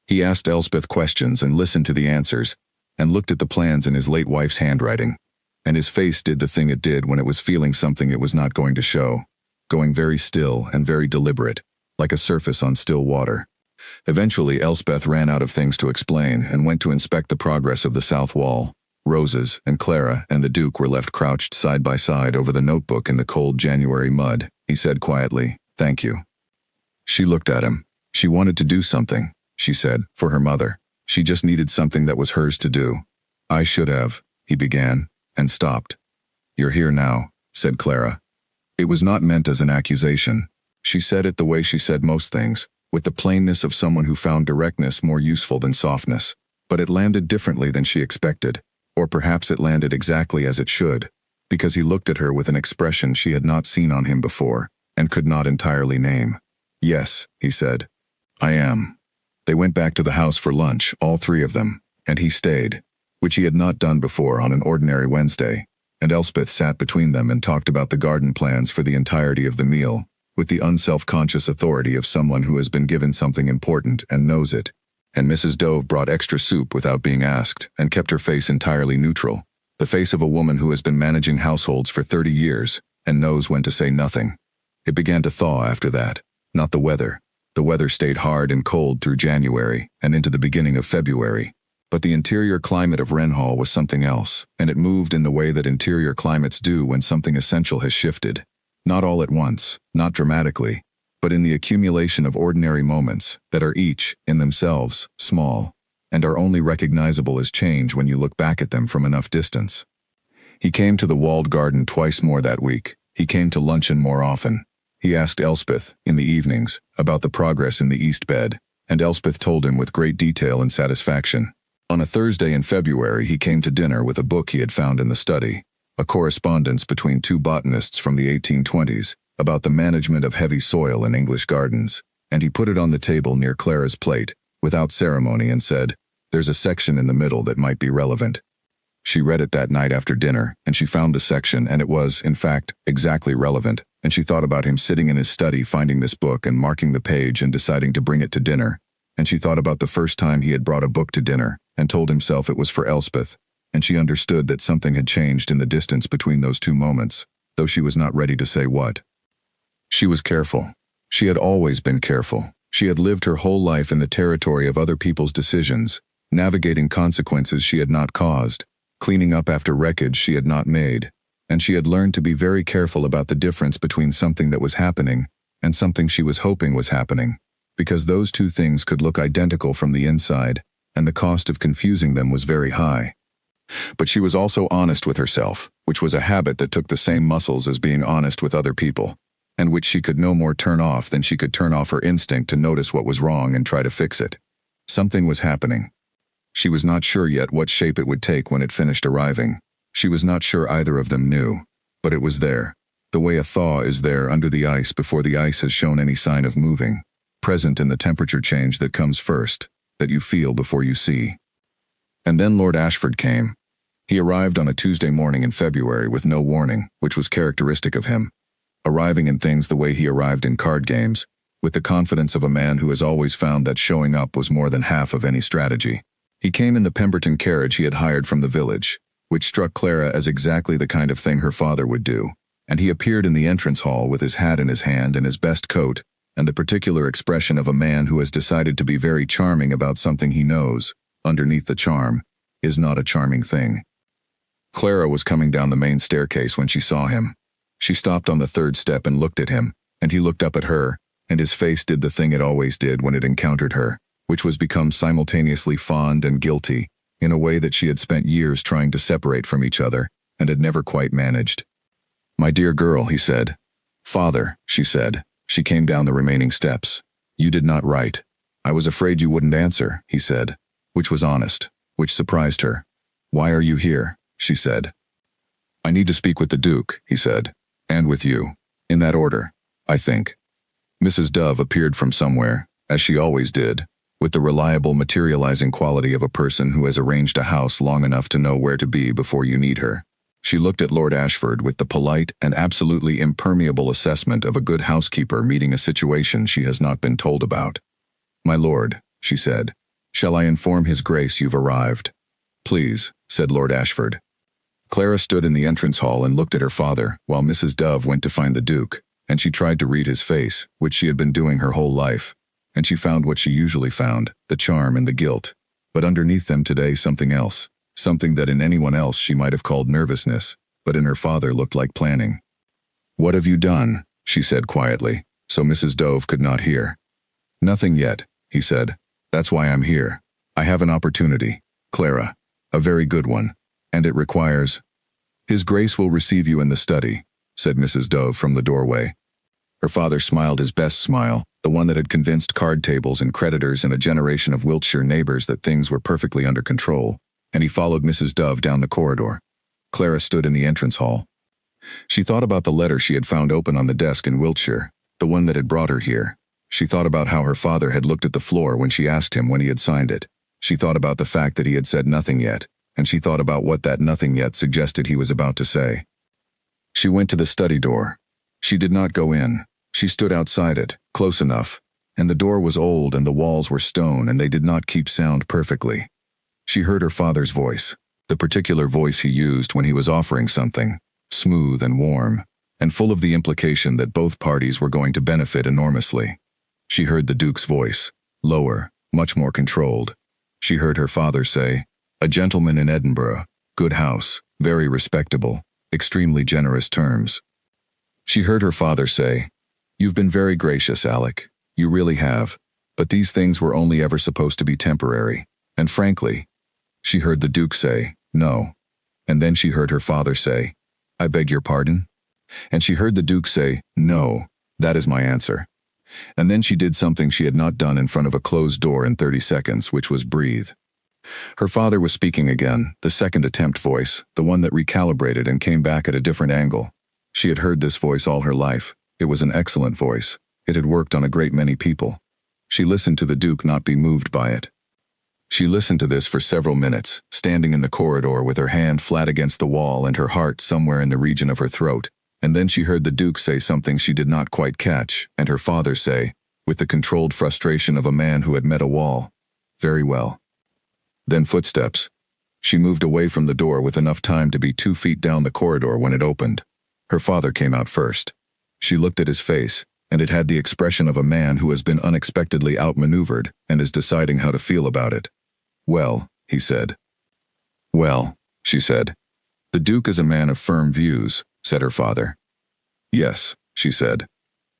He asked Elspeth questions and listened to the answers, and looked at the plans in his late wife's handwriting, and his face did the thing it did when it was feeling something it was not going to show, going very still and very deliberate, like a surface on still water. Eventually Elspeth ran out of things to explain and went to inspect the progress of the south wall. Roses and Clara and the Duke were left crouched side by side over the notebook in the cold January mud. He said quietly, "Thank you." She looked at him. She wanted to do something, she said, for her mother. She just needed something that was hers to do. "I should have," he began, and stopped. "You're here now," said Clara. It was not meant as an accusation. She said it the way she said most things, with the plainness of someone who found directness more useful than softness. But it landed differently than she expected. Or perhaps it landed exactly as it should, because he looked at her with an expression she had not seen on him before, and could not entirely name. "Yes," he said. "I am." They went back to the house for lunch, all three of them, and he stayed, which he had not done before on an ordinary Wednesday, and Elspeth sat between them and talked about the garden plans for the entirety of the meal, with the unself-conscious authority of someone who has been given something important and knows it. And Mrs. Dove brought extra soup without being asked, and kept her face entirely neutral, the face of a woman who has been managing households for 30 years, and knows when to say nothing. It began to thaw after that, not the weather. The weather stayed hard and cold through January, and into the beginning of February. But the interior climate of Wren Hall was something else, and it moved in the way that interior climates do when something essential has shifted. Not all at once, not dramatically, but in the accumulation of ordinary moments that are each, in themselves, small, and are only recognizable as change when you look back at them from enough distance. He came to the walled garden twice more that week. He came to luncheon more often. He asked Elspeth, in the evenings, about the progress in the east bed, and Elspeth told him with great detail and satisfaction. On a Thursday in February he came to dinner with a book he had found in the study, a correspondence between two botanists from the 1820s, about the management of heavy soil in English gardens, and he put it on the table near Clara's plate, without ceremony, and said, "There's a section in the middle that might be relevant." She read it that night after dinner, and she found the section, and it was, in fact, exactly relevant, and she thought about him sitting in his study finding this book and marking the page and deciding to bring it to dinner, and she thought about the first time he had brought a book to dinner, and told himself it was for Elspeth, and she understood that something had changed in the distance between those two moments, though she was not ready to say what. She was careful. She had always been careful. She had lived her whole life in the territory of other people's decisions, navigating consequences she had not caused, cleaning up after wreckage she had not made, and she had learned to be very careful about the difference between something that was happening and something she was hoping was happening, because those two things could look identical from the inside, and the cost of confusing them was very high. But she was also honest with herself, which was a habit that took the same muscles as being honest with other people, and which she could no more turn off than she could turn off her instinct to notice what was wrong and try to fix it. Something was happening. She was not sure yet what shape it would take when it finished arriving. She was not sure either of them knew, but it was there, the way a thaw is there under the ice before the ice has shown any sign of moving, present in the temperature change that comes first, that you feel before you see. And then Lord Ashford came. He arrived on a Tuesday morning in February with no warning, which was characteristic of him, arriving in things the way he arrived in card games, with the confidence of a man who has always found that showing up was more than half of any strategy. He came in the Pemberton carriage he had hired from the village, which struck Clara as exactly the kind of thing her father would do, and he appeared in the entrance hall with his hat in his hand and his best coat, and the particular expression of a man who has decided to be very charming about something he knows, underneath the charm, is not a charming thing. Clara was coming down the main staircase when she saw him. She stopped on the third step and looked at him, and he looked up at her, and his face did the thing it always did when it encountered her, which was become simultaneously fond and guilty, in a way that she had spent years trying to separate from each other, and had never quite managed. "My dear girl," he said. "Father," she said. She came down the remaining steps. "You did not write. I was afraid you wouldn't answer," he said, which was honest, which surprised her. "Why are you here?" she said. "I need to speak with the Duke," he said, "and with you. In that order, I think." Mrs. Dove appeared from somewhere, as she always did, with the reliable materializing quality of a person who has arranged a house long enough to know where to be before you need her. She looked at Lord Ashford with the polite and absolutely impermeable assessment of a good housekeeper meeting a situation she has not been told about. "My lord," she said, "shall I inform His Grace you've arrived?" "Please," said Lord Ashford. Clara stood in the entrance hall and looked at her father, while Mrs. Dove went to find the Duke, and she tried to read his face, which she had been doing her whole life, and she found what she usually found, the charm and the guilt, but underneath them today something else, something that in anyone else she might have called nervousness, but in her father looked like planning. "What have you done?" she said quietly, so Mrs. Dove could not hear. "Nothing yet," he said. "That's why I'm here. I have an opportunity, Clara, a very good one, and it requires—" "His Grace will receive you in the study," said Mrs. Dove from the doorway. Her father smiled his best smile, the one that had convinced card tables and creditors and a generation of Wiltshire neighbors that things were perfectly under control, and he followed Mrs. Dove down the corridor. Clara stood in the entrance hall. She thought about the letter she had found open on the desk in Wiltshire, the one that had brought her here. She thought about how her father had looked at the floor when she asked him when he had signed it. She thought about the fact that he had said nothing yet, and she thought about what that nothing yet suggested he was about to say. She went to the study door. She did not go in. She stood outside it, close enough, and the door was old and the walls were stone and they did not keep sound perfectly. She heard her father's voice, the particular voice he used when he was offering something, smooth and warm, and full of the implication that both parties were going to benefit enormously. She heard the Duke's voice, lower, much more controlled. She heard her father say, "A gentleman in Edinburgh, good house, very respectable, extremely generous terms." She heard her father say, "You've been very gracious, Alec, you really have, but these things were only ever supposed to be temporary, and frankly." She heard the Duke say, "No," and then she heard her father say, "I beg your pardon?" And she heard the Duke say, "No, that is my answer." And then she did something she had not done in front of a closed door in 30 seconds, which was breathe. Her father was speaking again, the second attempt voice, the one that recalibrated and came back at a different angle. She had heard this voice all her life, It was an excellent voice. It had worked on a great many people. She listened to the Duke not be moved by it. She listened to this for several minutes, standing in the corridor with her hand flat against the wall and her heart somewhere in the region of her throat, and then she heard the Duke say something she did not quite catch, and her father say, with the controlled frustration of a man who had met a wall, "Very well." Then footsteps. She moved away from the door with enough time to be 2 feet down the corridor when it opened. Her father came out first. She looked at his face, and it had the expression of a man who has been unexpectedly outmaneuvered and is deciding how to feel about it. "Well," he said. "Well," she said. "The Duke is a man of firm views," said her father. "Yes," she said.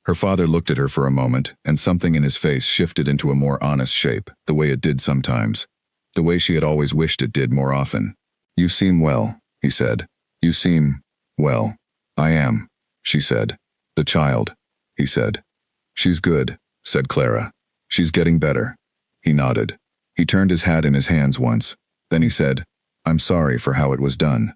Her father looked at her for a moment, and something in his face shifted into a more honest shape, the way it did sometimes. The way she had always wished it did more often. "You seem well," he said. "You seem, well." "I am," she said. "The child," he said. "She's good," said Clara. "She's getting better." He nodded. He turned his hat in his hands once. Then he said, "I'm sorry for how it was done."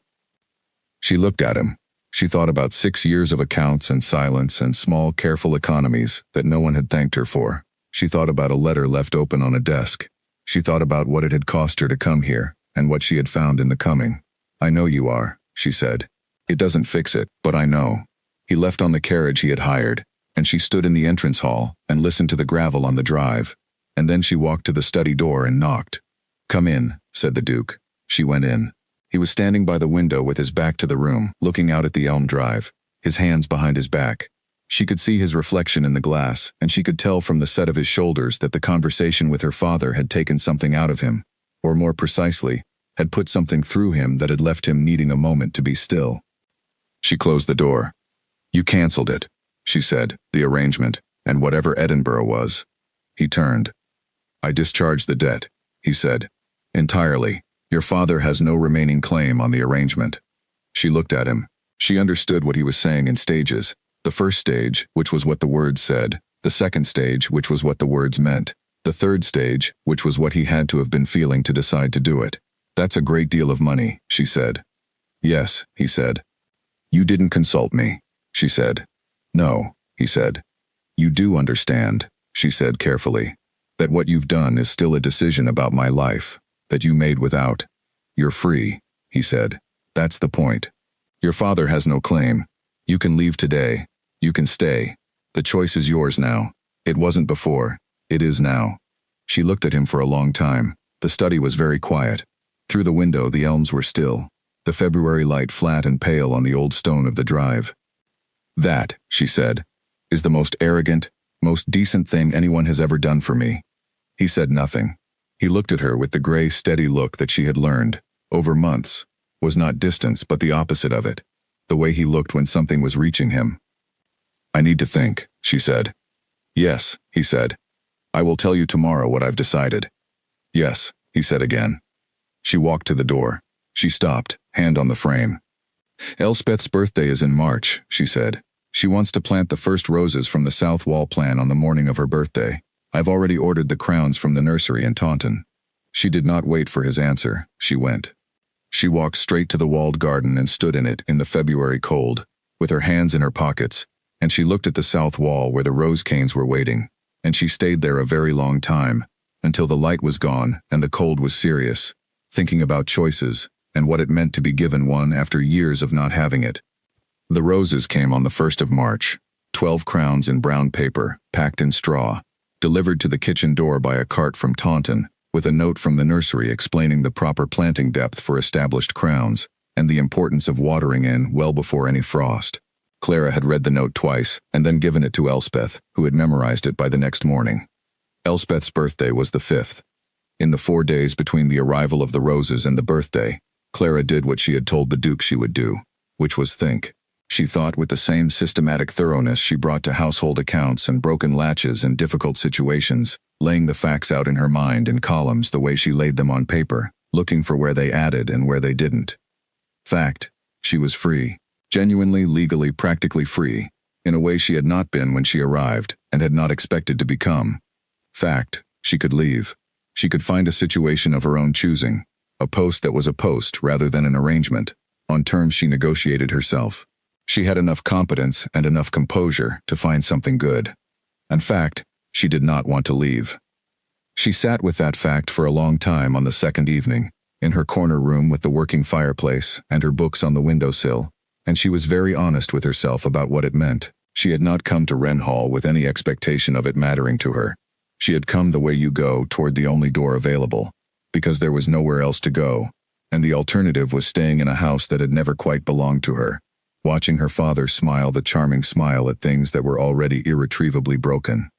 She looked at him. She thought about 6 years of accounts and silence and small, careful economies that no one had thanked her for. She thought about a letter left open on a desk. She thought about what it had cost her to come here, and what she had found in the coming. "I know you are," she said. "It doesn't fix it, but I know." He left on the carriage he had hired, and she stood in the entrance hall and listened to the gravel on the drive. And then she walked to the study door and knocked. "Come in," said the Duke. She went in. He was standing by the window with his back to the room, looking out at the elm drive, his hands behind his back. She could see his reflection in the glass, and she could tell from the set of his shoulders that the conversation with her father had taken something out of him, or more precisely, had put something through him that had left him needing a moment to be still. She closed the door. "You canceled it," she said, "the arrangement, and whatever Edinburgh was." He turned. "I discharged the debt," he said. "Entirely. Your father has no remaining claim on the arrangement." She looked at him. She understood what he was saying in stages. The first stage, which was what the words said. The second stage, which was what the words meant. The third stage, which was what he had to have been feeling to decide to do it. "That's a great deal of money," she said. "Yes," he said. "You didn't consult me," she said. "No," he said. "You do understand," she said carefully, "that what you've done is still a decision about my life, that you made without. You're free," he said. "That's the point. Your father has no claim. You can leave today. You can stay. The choice is yours now. It wasn't before. It is now." She looked at him for a long time. The study was very quiet. Through the window the elms were still, the February light flat and pale on the old stone of the drive. "That," she said, "is the most arrogant, most decent thing anyone has ever done for me." He said nothing. He looked at her with the gray, steady look that she had learned, over months, was not distance but the opposite of it, the way he looked when something was reaching him. "I need to think," she said. "Yes," he said. "I will tell you tomorrow what I've decided." "Yes," he said again. She walked to the door. She stopped, hand on the frame. "Elspeth's birthday is in March," she said. "She wants to plant the first roses from the south wall plan on the morning of her birthday. I've already ordered the crowns from the nursery in Taunton." She did not wait for his answer. She went. She walked straight to the walled garden and stood in it in the February cold, with her hands in her pockets, and she looked at the south wall where the rose canes were waiting, and she stayed there a very long time, until the light was gone and the cold was serious, thinking about choices and what it meant to be given one after years of not having it. The roses came on the 1st of March, 12 crowns in brown paper, packed in straw, delivered to the kitchen door by a cart from Taunton, with a note from the nursery explaining the proper planting depth for established crowns, and the importance of watering in well before any frost. Clara had read the note twice, and then given it to Elspeth, who had memorized it by the next morning. Elspeth's birthday was the 5th. In the 4 days between the arrival of the roses and the birthday, Clara did what she had told the Duke she would do, which was think. She thought with the same systematic thoroughness she brought to household accounts and broken latches and difficult situations, laying the facts out in her mind in columns the way she laid them on paper, looking for where they added and where they didn't. Fact, she was free, genuinely, legally, practically free, in a way she had not been when she arrived and had not expected to become. Fact, she could leave. She could find a situation of her own choosing, a post that was a post rather than an arrangement, on terms she negotiated herself. She had enough competence and enough composure to find something good. In fact, she did not want to leave. She sat with that fact for a long time on the second evening, in her corner room with the working fireplace and her books on the windowsill, and she was very honest with herself about what it meant. She had not come to Wren Hall with any expectation of it mattering to her. She had come the way you go, toward the only door available, because there was nowhere else to go, and the alternative was staying in a house that had never quite belonged to her, watching her father smile the charming smile at things that were already irretrievably broken.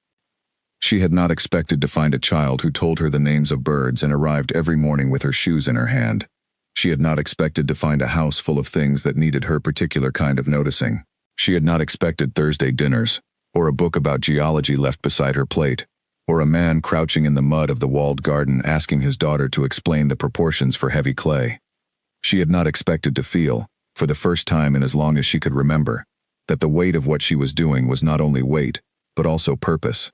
She had not expected to find a child who told her the names of birds and arrived every morning with her shoes in her hand. She had not expected to find a house full of things that needed her particular kind of noticing. She had not expected Thursday dinners, or a book about geology left beside her plate, or a man crouching in the mud of the walled garden asking his daughter to explain the proportions for heavy clay. She had not expected to feel, for the first time in as long as she could remember, that the weight of what she was doing was not only weight, but also purpose.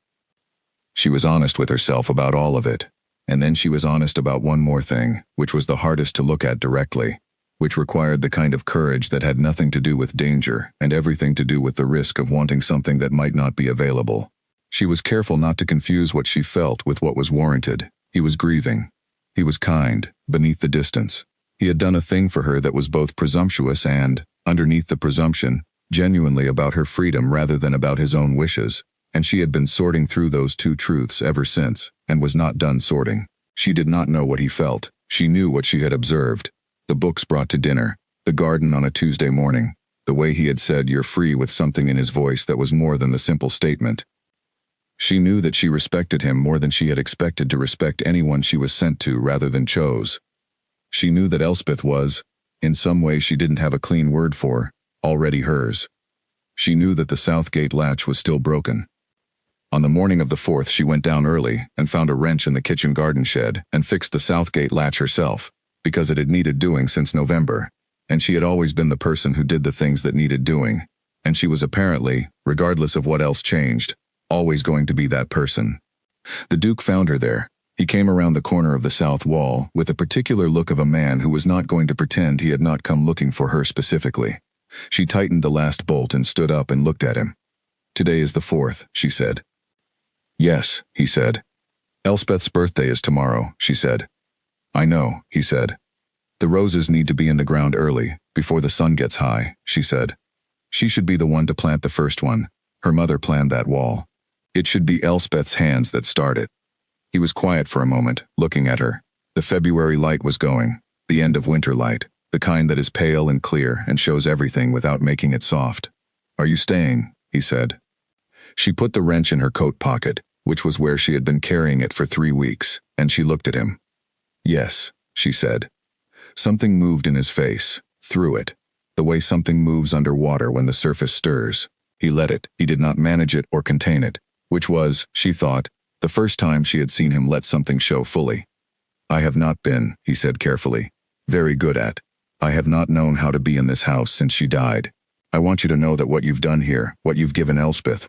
She was honest with herself about all of it, and then she was honest about one more thing, which was the hardest to look at directly, which required the kind of courage that had nothing to do with danger and everything to do with the risk of wanting something that might not be available. She was careful not to confuse what she felt with what was warranted. He was grieving. He was kind, beneath the distance. He had done a thing for her that was both presumptuous and, underneath the presumption, genuinely about her freedom rather than about his own wishes, and she had been sorting through those two truths ever since, and was not done sorting. She did not know what he felt. She knew what she had observed. The books brought to dinner, the garden on a Tuesday morning, the way he had said "you're free" with something in his voice that was more than the simple statement. She knew that she respected him more than she had expected to respect anyone she was sent to rather than chose. She knew that Elspeth was, in some way she didn't have a clean word for, already hers. She knew that the south gate latch was still broken. On the morning of the 4th she went down early and found a wrench in the kitchen garden shed and fixed the south gate latch herself, because it had needed doing since November, and she had always been the person who did the things that needed doing, and she was apparently, regardless of what else changed, always going to be that person. The Duke found her there. He came around the corner of the south wall with a particular look of a man who was not going to pretend he had not come looking for her specifically. She tightened the last bolt and stood up and looked at him. "Today is the 4th, she said. "Yes," he said. "Elspeth's birthday is tomorrow," she said. "I know," he said. "The roses need to be in the ground early, before the sun gets high," she said. "She should be the one to plant the first one. Her mother planned that wall. It should be Elspeth's hands that start it." He was quiet for a moment, looking at her. The February light was going, the end of winter light, the kind that is pale and clear and shows everything without making it soft. "Are you staying?" he said. She put the wrench in her coat pocket, which was where she had been carrying it for 3 weeks, and she looked at him. "Yes," she said. Something moved in his face, through it, the way something moves under water when the surface stirs. He let it. He did not manage it or contain it, which was, she thought, the first time she had seen him let something show fully. "I have not been," he said carefully, "very good at. I have not known how to be in this house since she died. I want you to know that what you've done here, what you've given Elspeth,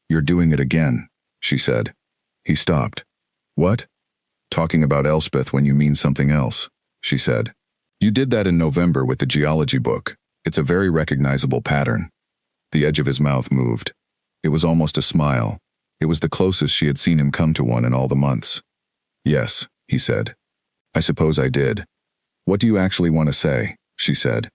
you're doing it again," she said. He stopped. "What?" "Talking about Elspeth when you mean something else," she said. "You did that in November with the geology book. It's a very recognizable pattern." The edge of his mouth moved. It was almost a smile. It was the closest she had seen him come to one in all the months. "Yes," he said. "I suppose I did." "What do you actually want to say?" she said.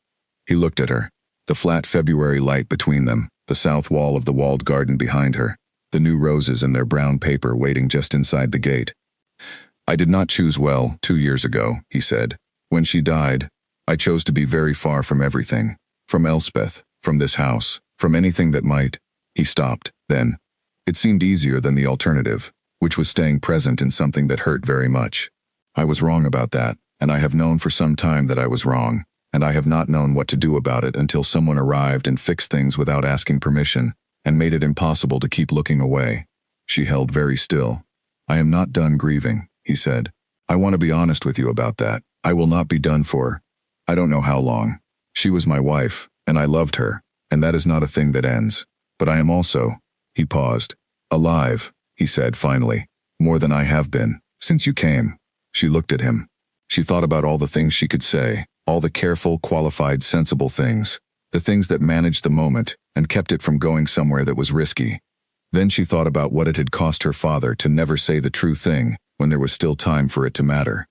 He looked at her. The flat February light between them, the south wall of the walled garden behind her, the new roses in their brown paper waiting just inside the gate. "I did not choose well 2 years ago," he said. "When she died, I chose to be very far from everything. From Elspeth, from this house, from anything that might." He stopped, then. It seemed easier than the alternative, which was staying present in something that hurt very much. "I was wrong about that, and I have known for some time that I was wrong, and I have not known what to do about it until someone arrived and fixed things without asking permission, and made it impossible to keep looking away." She held very still. "I am not done grieving," he said. "I want to be honest with you about that. I will not be done for, I don't know how long. She was my wife, and I loved her, and that is not a thing that ends. But I am also," he paused, "alive," he said finally, "more than I have been, since you came." She looked at him. She thought about all the things she could say, all the careful, qualified, sensible things. The things that managed the moment and kept it from going somewhere that was risky. Then she thought about what it had cost her father to never say the true thing when there was still time for it to matter.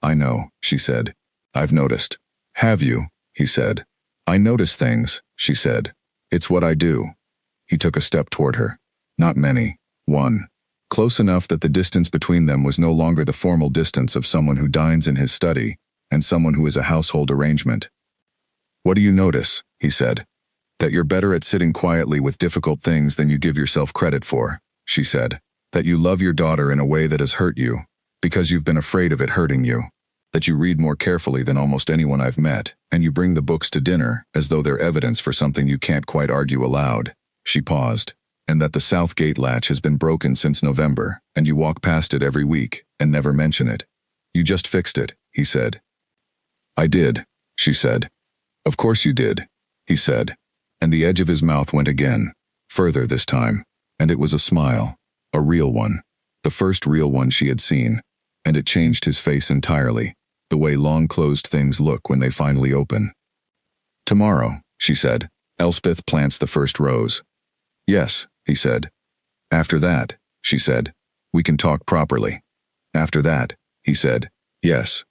"I know," she said. "I've noticed." "Have you?" he said. "I notice things," she said. "It's what I do." He took a step toward her. Not many. One. Close enough that the distance between them was no longer the formal distance of someone who dines in his study and someone who is a household arrangement. "What do you notice?" he said. "That you're better at sitting quietly with difficult things than you give yourself credit for," she said. "That you love your daughter in a way that has hurt you, because you've been afraid of it hurting you. That you read more carefully than almost anyone I've met, and you bring the books to dinner as though they're evidence for something you can't quite argue aloud." She paused. "And that the south gate latch has been broken since November, and you walk past it every week and never mention it. You just fixed it," he said. "I did," she said. "Of course you did," he said. And the edge of his mouth went again, further this time, and it was a smile, a real one, the first real one she had seen, and it changed his face entirely, the way long-closed things look when they finally open. "Tomorrow," she said, "Elspeth plants the first rose." "Yes," he said. "After that," she said, "we can talk properly." "After that," he said, "yes."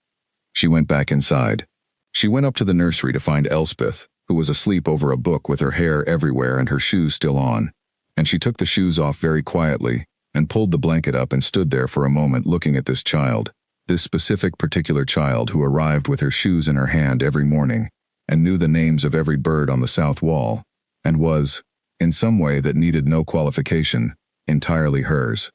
She went back inside. She went up to the nursery to find Elspeth, who was asleep over a book with her hair everywhere and her shoes still on, and she took the shoes off very quietly and pulled the blanket up and stood there for a moment looking at this child, this specific particular child who arrived with her shoes in her hand every morning and knew the names of every bird on the south wall, and was, in some way that needed no qualification, entirely hers.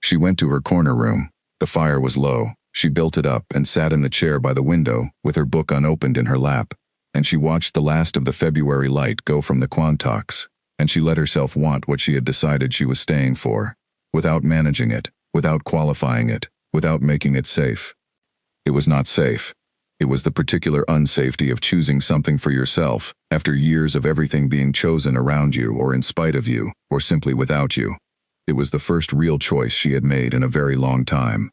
She went to her corner room. The fire was low. She built it up and sat in the chair by the window with her book unopened in her lap, and she watched the last of the February light go from the Quantocks, and she let herself want what she had decided she was staying for, without managing it, without qualifying it, without making it safe. It was not safe. It was the particular unsafety of choosing something for yourself after years of everything being chosen around you or in spite of you or simply without you. It was the first real choice she had made in a very long time.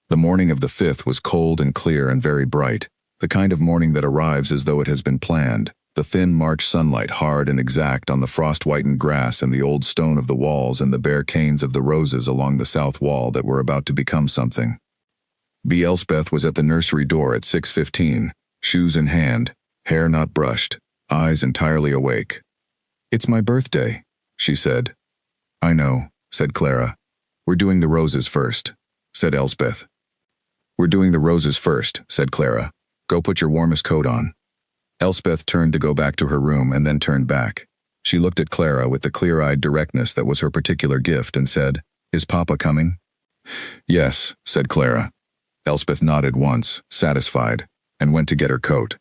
The morning of the 5th was cold and clear and very bright, the kind of morning that arrives as though it has been planned, the thin March sunlight hard and exact on the frost-whitened grass and the old stone of the walls and the bare canes of the roses along the south wall that were about to become something. Elspeth was at the nursery door at 6:15, shoes in hand, hair not brushed, eyes entirely awake. "It's my birthday," she said. "I know," said Clara. "We're doing the roses first," said Elspeth. "We're doing the roses first," said Clara. "Go put your warmest coat on." Elspeth turned to go back to her room and then turned back. She looked at Clara with the clear-eyed directness that was her particular gift and said, "Is Papa coming?" "Yes," said Clara. Elspeth nodded once, satisfied, and went to get her coat.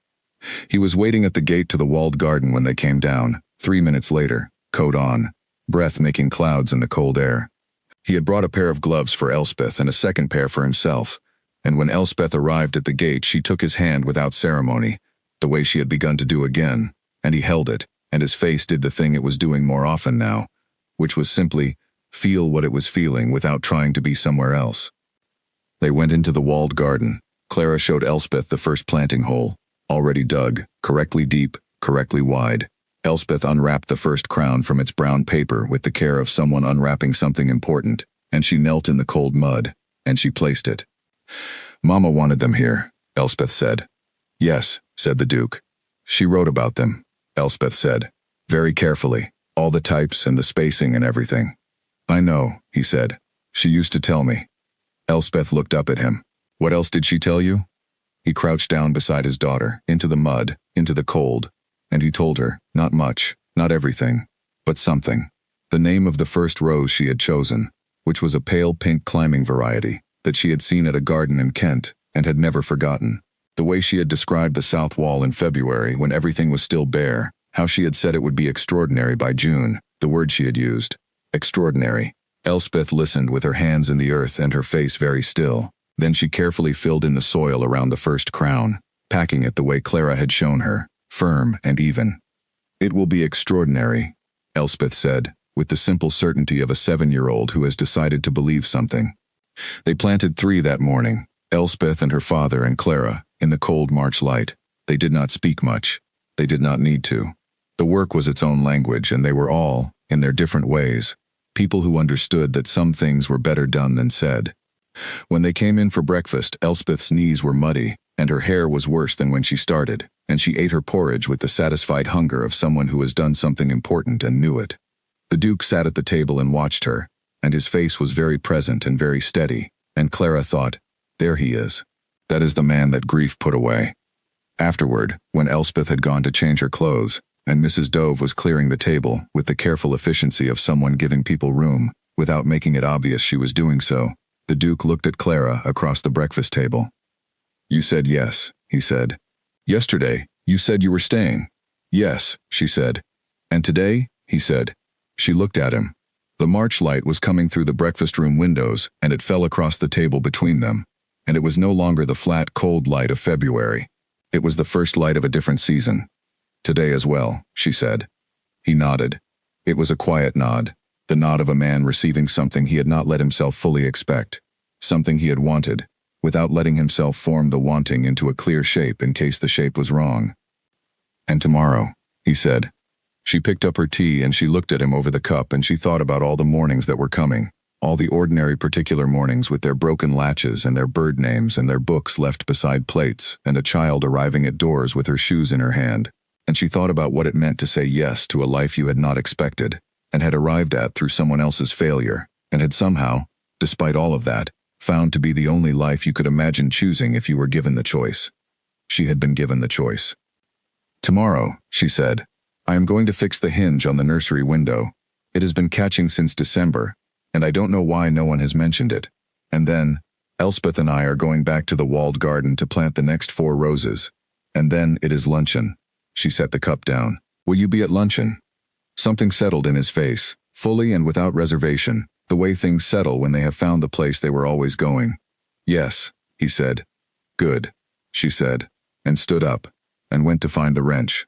He was waiting at the gate to the walled garden when they came down, 3 minutes later, coat on, breath making clouds in the cold air. He had brought a pair of gloves for Elspeth and a second pair for himself, and when Elspeth arrived at the gate she took his hand without ceremony, the way she had begun to do again, and he held it, and his face did the thing it was doing more often now, which was simply feel what it was feeling without trying to be somewhere else. They went into the walled garden. Clara showed Elspeth the first planting hole, already dug, correctly deep, correctly wide. Elspeth unwrapped the first crown from its brown paper with the care of someone unwrapping something important, and she knelt in the cold mud, and she placed it. "Mama wanted them here," Elspeth said. "Yes," said the Duke. "She wrote about them," Elspeth said, "very carefully, all the types and the spacing and everything." "I know," he said. "She used to tell me." Elspeth looked up at him. "What else did she tell you?" He crouched down beside his daughter, into the mud, into the cold, and he told her, not much, not everything, but something. The name of the first rose she had chosen, which was a pale pink climbing variety that she had seen at a garden in Kent and had never forgotten. The way she had described the south wall in February when everything was still bare, how she had said it would be extraordinary by June, the word she had used. Extraordinary. Elspeth listened with her hands in the earth and her face very still. Then she carefully filled in the soil around the first crown, packing it the way Clara had shown her, firm and even. "It will be extraordinary," Elspeth said, with the simple certainty of a 7-year-old who has decided to believe something. They planted 3 that morning, Elspeth and her father and Clara, in the cold March light. They did not speak much. They did not need to. The work was its own language, and they were all, in their different ways, people who understood that some things were better done than said. When they came in for breakfast, Elspeth's knees were muddy, and her hair was worse than when she started, and she ate her porridge with the satisfied hunger of someone who has done something important and knew it. The Duke sat at the table and watched her, and his face was very present and very steady, and Clara thought, "There he is. That is the man that grief put away." Afterward, when Elspeth had gone to change her clothes, and Mrs. Dove was clearing the table with the careful efficiency of someone giving people room, without making it obvious she was doing so, the Duke looked at Clara across the breakfast table. "You said yes," he said. "Yesterday, you said you were staying." "Yes," she said. "And today?" he said. She looked at him. The March light was coming through the breakfast room windows, and it fell across the table between them, and it was no longer the flat, cold light of February. It was the first light of a different season. "Today as well," she said. He nodded. It was a quiet nod, the nod of a man receiving something he had not let himself fully expect, something he had wanted, without letting himself form the wanting into a clear shape in case the shape was wrong. "And tomorrow," he said. She picked up her tea and she looked at him over the cup, and she thought about all the mornings that were coming, all the ordinary particular mornings with their broken latches and their bird names and their books left beside plates and a child arriving at doors with her shoes in her hand. And she thought about what it meant to say yes to a life you had not expected, and had arrived at through someone else's failure, and had somehow, despite all of that, found to be the only life you could imagine choosing if you were given the choice. She had been given the choice. "Tomorrow," she said, "I am going to fix the hinge on the nursery window. It has been catching since December, and I don't know why no one has mentioned it. And then, Elspeth and I are going back to the walled garden to plant the next 4 roses. And then it is luncheon." She set the cup down. "Will you be at luncheon?" Something settled in his face, fully and without reservation, the way things settle when they have found the place they were always going. "Yes," he said. "Good," she said, and stood up, and went to find the wrench.